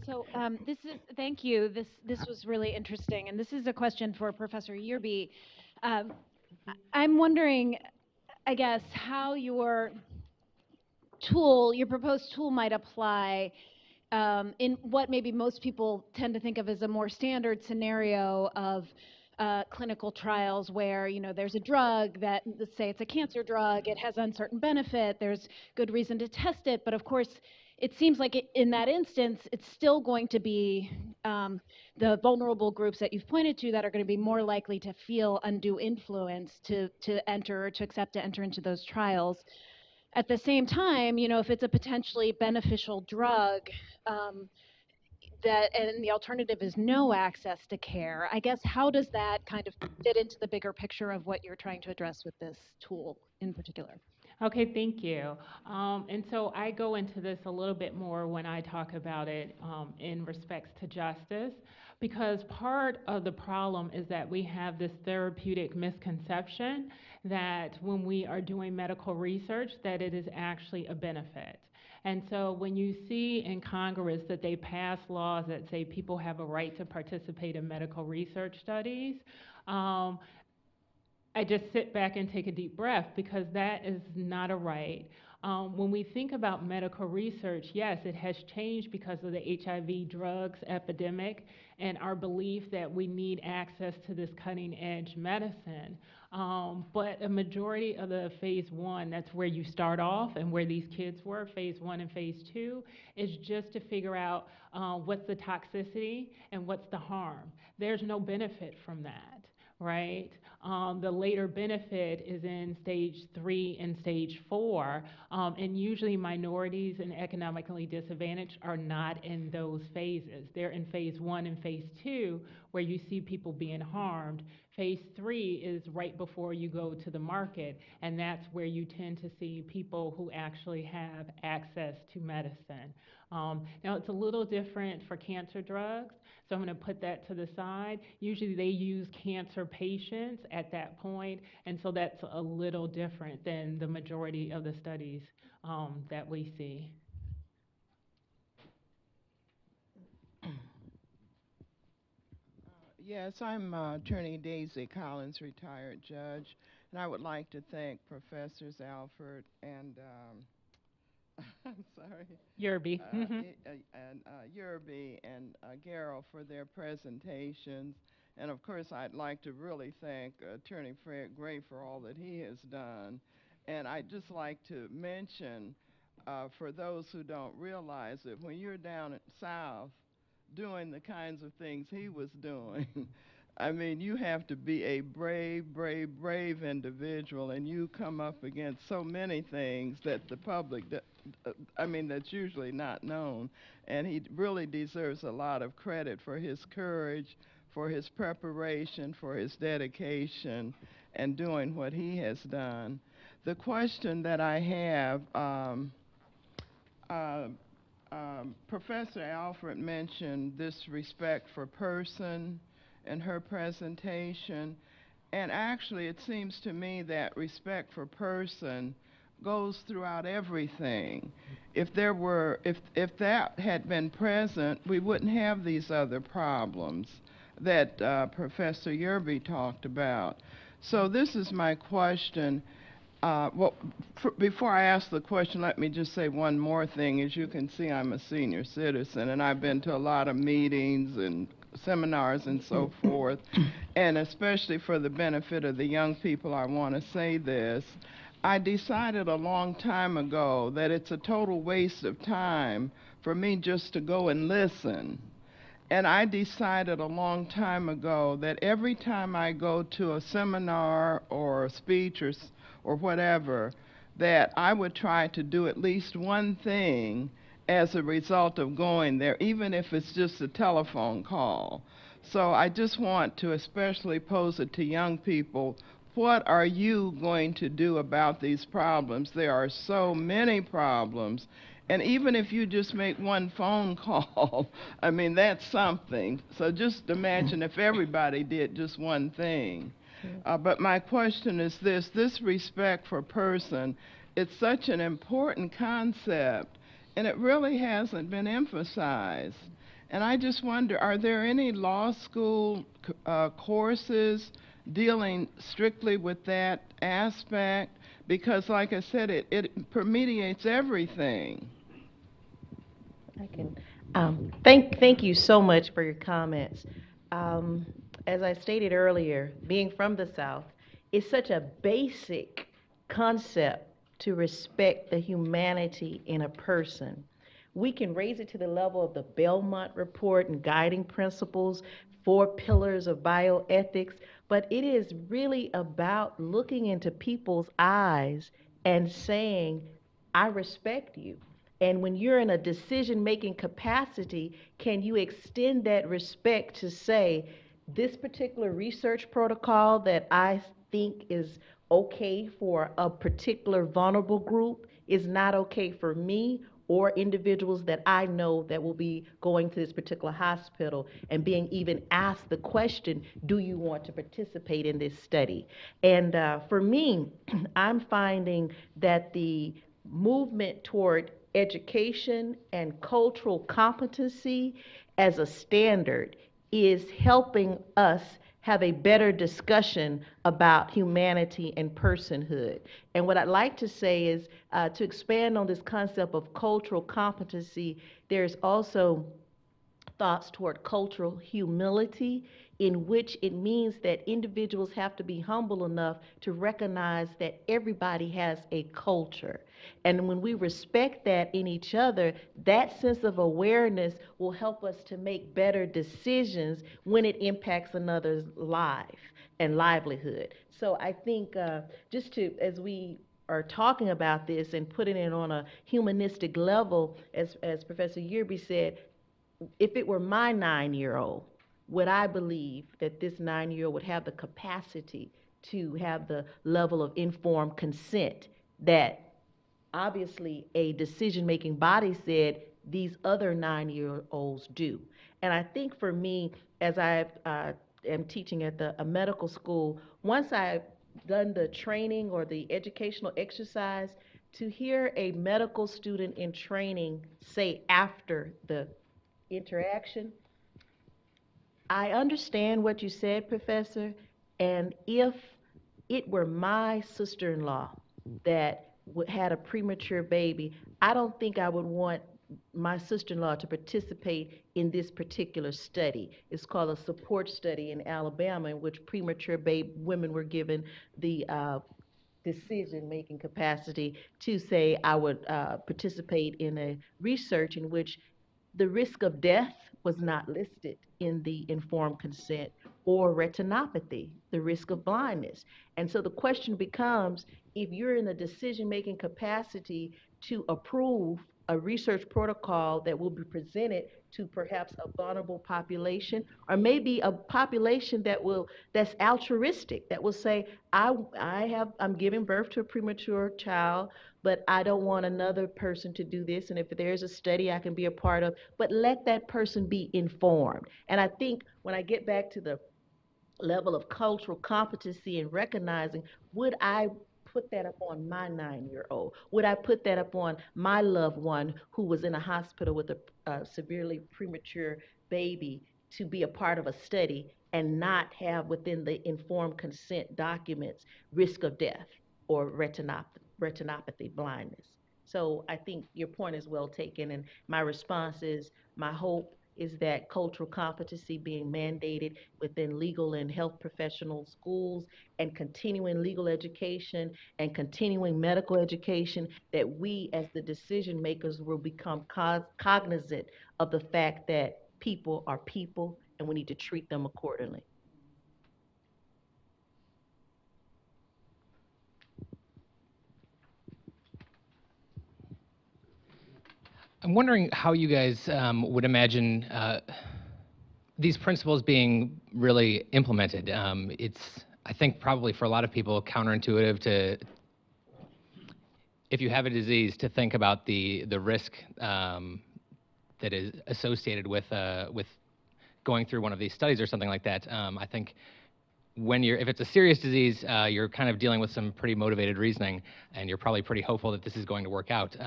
S11: So thank you. This was really interesting, and this is a question for Professor Yearby. I'm wondering, I guess, how your proposed tool might apply in what maybe most people tend to think of as a more standard scenario of clinical trials where, there's a drug that, let's say it's a cancer drug, it has uncertain benefit, there's good reason to test it, but of course, it seems like in that instance, it's still going to be the vulnerable groups that you've pointed to that are going to be more likely to feel undue influence to accept to enter into those trials. At the same time, if it's a potentially beneficial drug, and the alternative is no access to care, I guess how does that kind of fit into the bigger picture of what you're trying to address with this tool in particular?
S9: Okay, thank you. And so I go into this a little bit more when I talk about it in respects to justice, because part of the problem is that we have this therapeutic misconception that when we are doing medical research, that it is actually a benefit. And so when you see in Congress that they pass laws that say people have a right to participate in medical research studies, I just sit back and take a deep breath because that is not a right. When we think about medical research, yes, it has changed because of the HIV drugs epidemic and our belief that we need access to this cutting edge medicine. But a majority of the phase 1, that's where you start off and where these kids were, phase 1 and phase 2, is just to figure out what's the toxicity and what's the harm. There's no benefit from that, right? The later benefit is in stage 3 and stage 4, and usually minorities and economically disadvantaged are not in those phases. They're in phase 1 and phase 2, where you see people being harmed. Phase 3 is right before you go to the market, and that's where you tend to see people who actually have access to medicine. Now, it's a little different for cancer drugs, so I'm going to put that to the side. Usually they use cancer patients at that point, and so that's a little different than the majority of the studies that we see.
S12: Yes, I'm Attorney Daisy Collins, retired judge, and I would like to thank Professors Alford and I'm sorry.
S9: Yerby.
S12: And Yerby and Garrow for their presentations. And of course, I'd like to really thank Attorney Fred Gray for all that he has done. And I'd just like to mention, for those who don't realize it, when you're down at South doing the kinds of things he was doing, I mean, you have to be a brave, brave, brave individual, and you come up against so many things that the public, that's usually not known. And he really deserves a lot of credit for his courage, for his preparation, for his dedication, and doing what he has done. The question that I have, Professor Alford mentioned this respect for person in her presentation, and actually it seems to me that respect for person goes throughout everything. If that had been present, we wouldn't have these other problems that Professor Yerby talked about. So this is my question. Before I ask the question, let me just say one more thing. As you can see, I'm a senior citizen, and I've been to a lot of meetings and seminars and so forth, and especially for the benefit of the young people, I want to say this. I decided a long time ago that it's a total waste of time for me just to go and listen. And I decided a long time ago that every time I go to a seminar or a speech or whatever, that I would try to do at least one thing as a result of going there, even if it's just a telephone call. So I just want to especially pose it to young people. What are you going to do about these problems? There are so many problems. And even if you just make one phone call, I mean, that's something. So just imagine if everybody did just one thing. But my question is this respect for person, it's such an important concept, and it really hasn't been emphasized. And I just wonder, are there any law school courses dealing strictly with that aspect? Because like I said, it permeates everything.
S10: I can, thank you so much for your comments. As I stated earlier, being from the South, it's such a basic concept to respect the humanity in a person. We can raise it to the level of the Belmont Report and guiding principles, 4 pillars of bioethics, but it is really about looking into people's eyes and saying, I respect you. And when you're in a decision-making capacity, can you extend that respect to say, this particular research protocol that I think is okay for a particular vulnerable group is not okay for me or individuals that I know that will be going to this particular hospital and being even asked the question, do you want to participate in this study? And for me, I'm finding that the movement toward education and cultural competency as a standard is helping us have a better discussion about humanity and personhood. And what I'd like to say is, to expand on this concept of cultural competency, there's also thoughts toward cultural humility, in which it means that individuals have to be humble enough to recognize that everybody has a culture. And when we respect that in each other, that sense of awareness will help us to make better decisions when it impacts another's life and livelihood. So I think just to, as we are talking about this and putting it on a humanistic level, as Professor Yerby said, if it were my 9-year-old, would I believe that this 9-year-old would have the capacity to have the level of informed consent that obviously a decision-making body said these other 9-year-olds do? And I think for me, as I am teaching at a medical school, once I've done the training or the educational exercise, to hear a medical student in training say after the interaction, I understand what you said, Professor, and if it were my sister-in-law that had a premature baby, I don't think I would want my sister-in-law to participate in this particular study. It's called a support study in Alabama, in which premature women were given the decision-making capacity to say, I would participate in a research in which the risk of death was not listed in the informed consent, or retinopathy, the risk of blindness. And so the question becomes, if you're in a decision-making capacity to approve a research protocol that will be presented to perhaps a vulnerable population, or maybe a population that's altruistic, that will say, I'm giving birth to a premature child, but I don't want another person to do this, and if there's a study I can be a part of, but let that person be informed. And I think when I get back to the level of cultural competency and recognizing, would I put that up on my 9-year-old? Would I put that up on my loved one who was in a hospital with a severely premature baby to be a part of a study and not have within the informed consent documents risk of death or retinopathy, blindness? So I think your point is well taken, and my response is, my hope is that cultural competency being mandated within legal and health professional schools, and continuing legal education and continuing medical education, that we as the decision makers will become cognizant of the fact that people are people and we need to treat them accordingly.
S13: I'm wondering how you guys would imagine these principles being really implemented. It's, I think, probably for a lot of people counterintuitive to, if you have a disease, to think about the risk that is associated with going through one of these studies or something like that. I think if it's a serious disease, you're kind of dealing with some pretty motivated reasoning, and you're probably pretty hopeful that this is going to work out.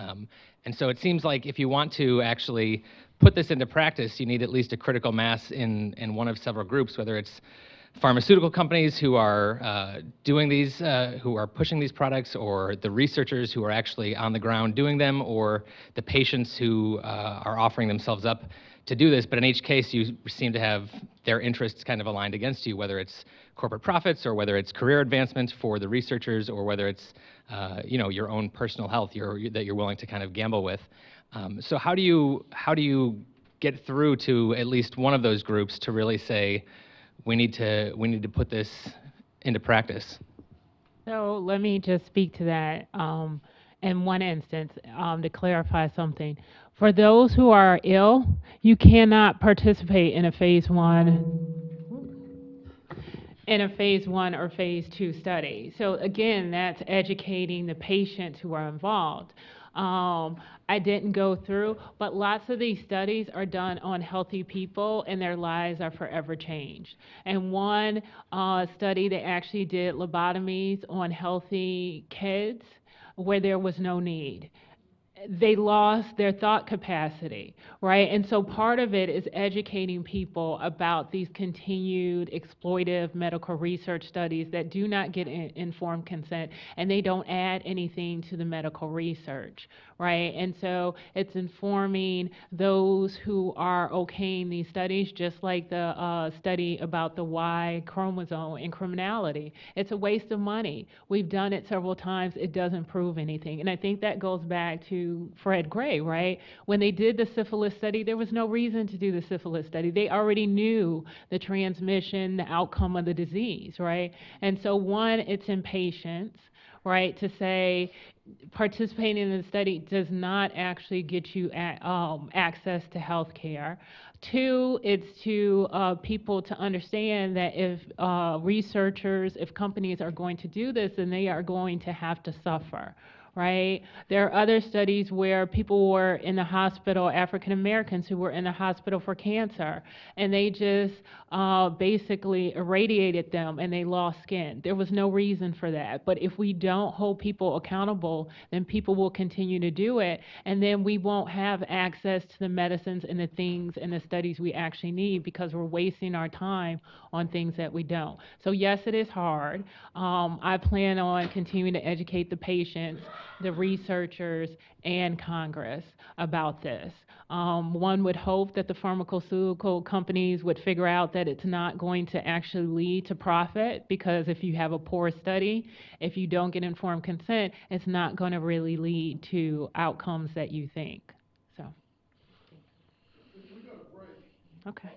S13: And so it seems like if you want to actually put this into practice, you need at least a critical mass in one of several groups, whether it's pharmaceutical companies who are doing these, who are pushing these products, or the researchers who are actually on the ground doing them, or the patients who are offering themselves up to do this. But in each case, you seem to have their interests kind of aligned against you, whether it's corporate profits, or whether it's career advancement for the researchers, or whether it's your own personal health that you're willing to kind of gamble with. So how do you get through to at least one of those groups to really say, we need to put this into practice?
S9: So let me just speak to that in one instance to clarify something. For those who are ill, you cannot participate in a phase 1 or phase 2 study. So again, that's educating the patients who are involved. I didn't go through, but lots of these studies are done on healthy people, and their lives are forever changed. And one study, they actually did lobotomies on healthy kids where there was no need. they lost their thought capacity, right? And so part of it is educating people about these continued exploitive medical research studies that do not get informed consent, and they don't add anything to the medical research, right? And so it's informing those who are okaying these studies, just like the study about the Y chromosome in criminality. It's a waste of money. We've done it several times. It doesn't prove anything. And I think that goes back to Fred Gray, right? When they did the syphilis study, there was no reason to do the syphilis study. They already knew the transmission, the outcome of the disease, right? And so one, it's impatience, right? To say participating in the study does not actually get you access to health care. Two, it's to people to understand that if researchers, if companies are going to do this, then they are going to have to suffer, right? There are other studies where people were in the hospital, African Americans who were in the hospital for cancer, and they just basically irradiated them and they lost skin. There was no reason for that. But if we don't hold people accountable, then people will continue to do it, and then we won't have access to the medicines and the things and the studies we actually need, because we're wasting our time on things that we don't. So yes, it is hard. I plan on continuing to educate the patients, the researchers, and Congress about this. One would hope that the pharmaceutical companies would figure out that it's not going to actually lead to profit, because if you have a poor study, if you don't get informed consent, it's not going to really lead to outcomes that you think. So.
S2: We got a break.
S9: Okay.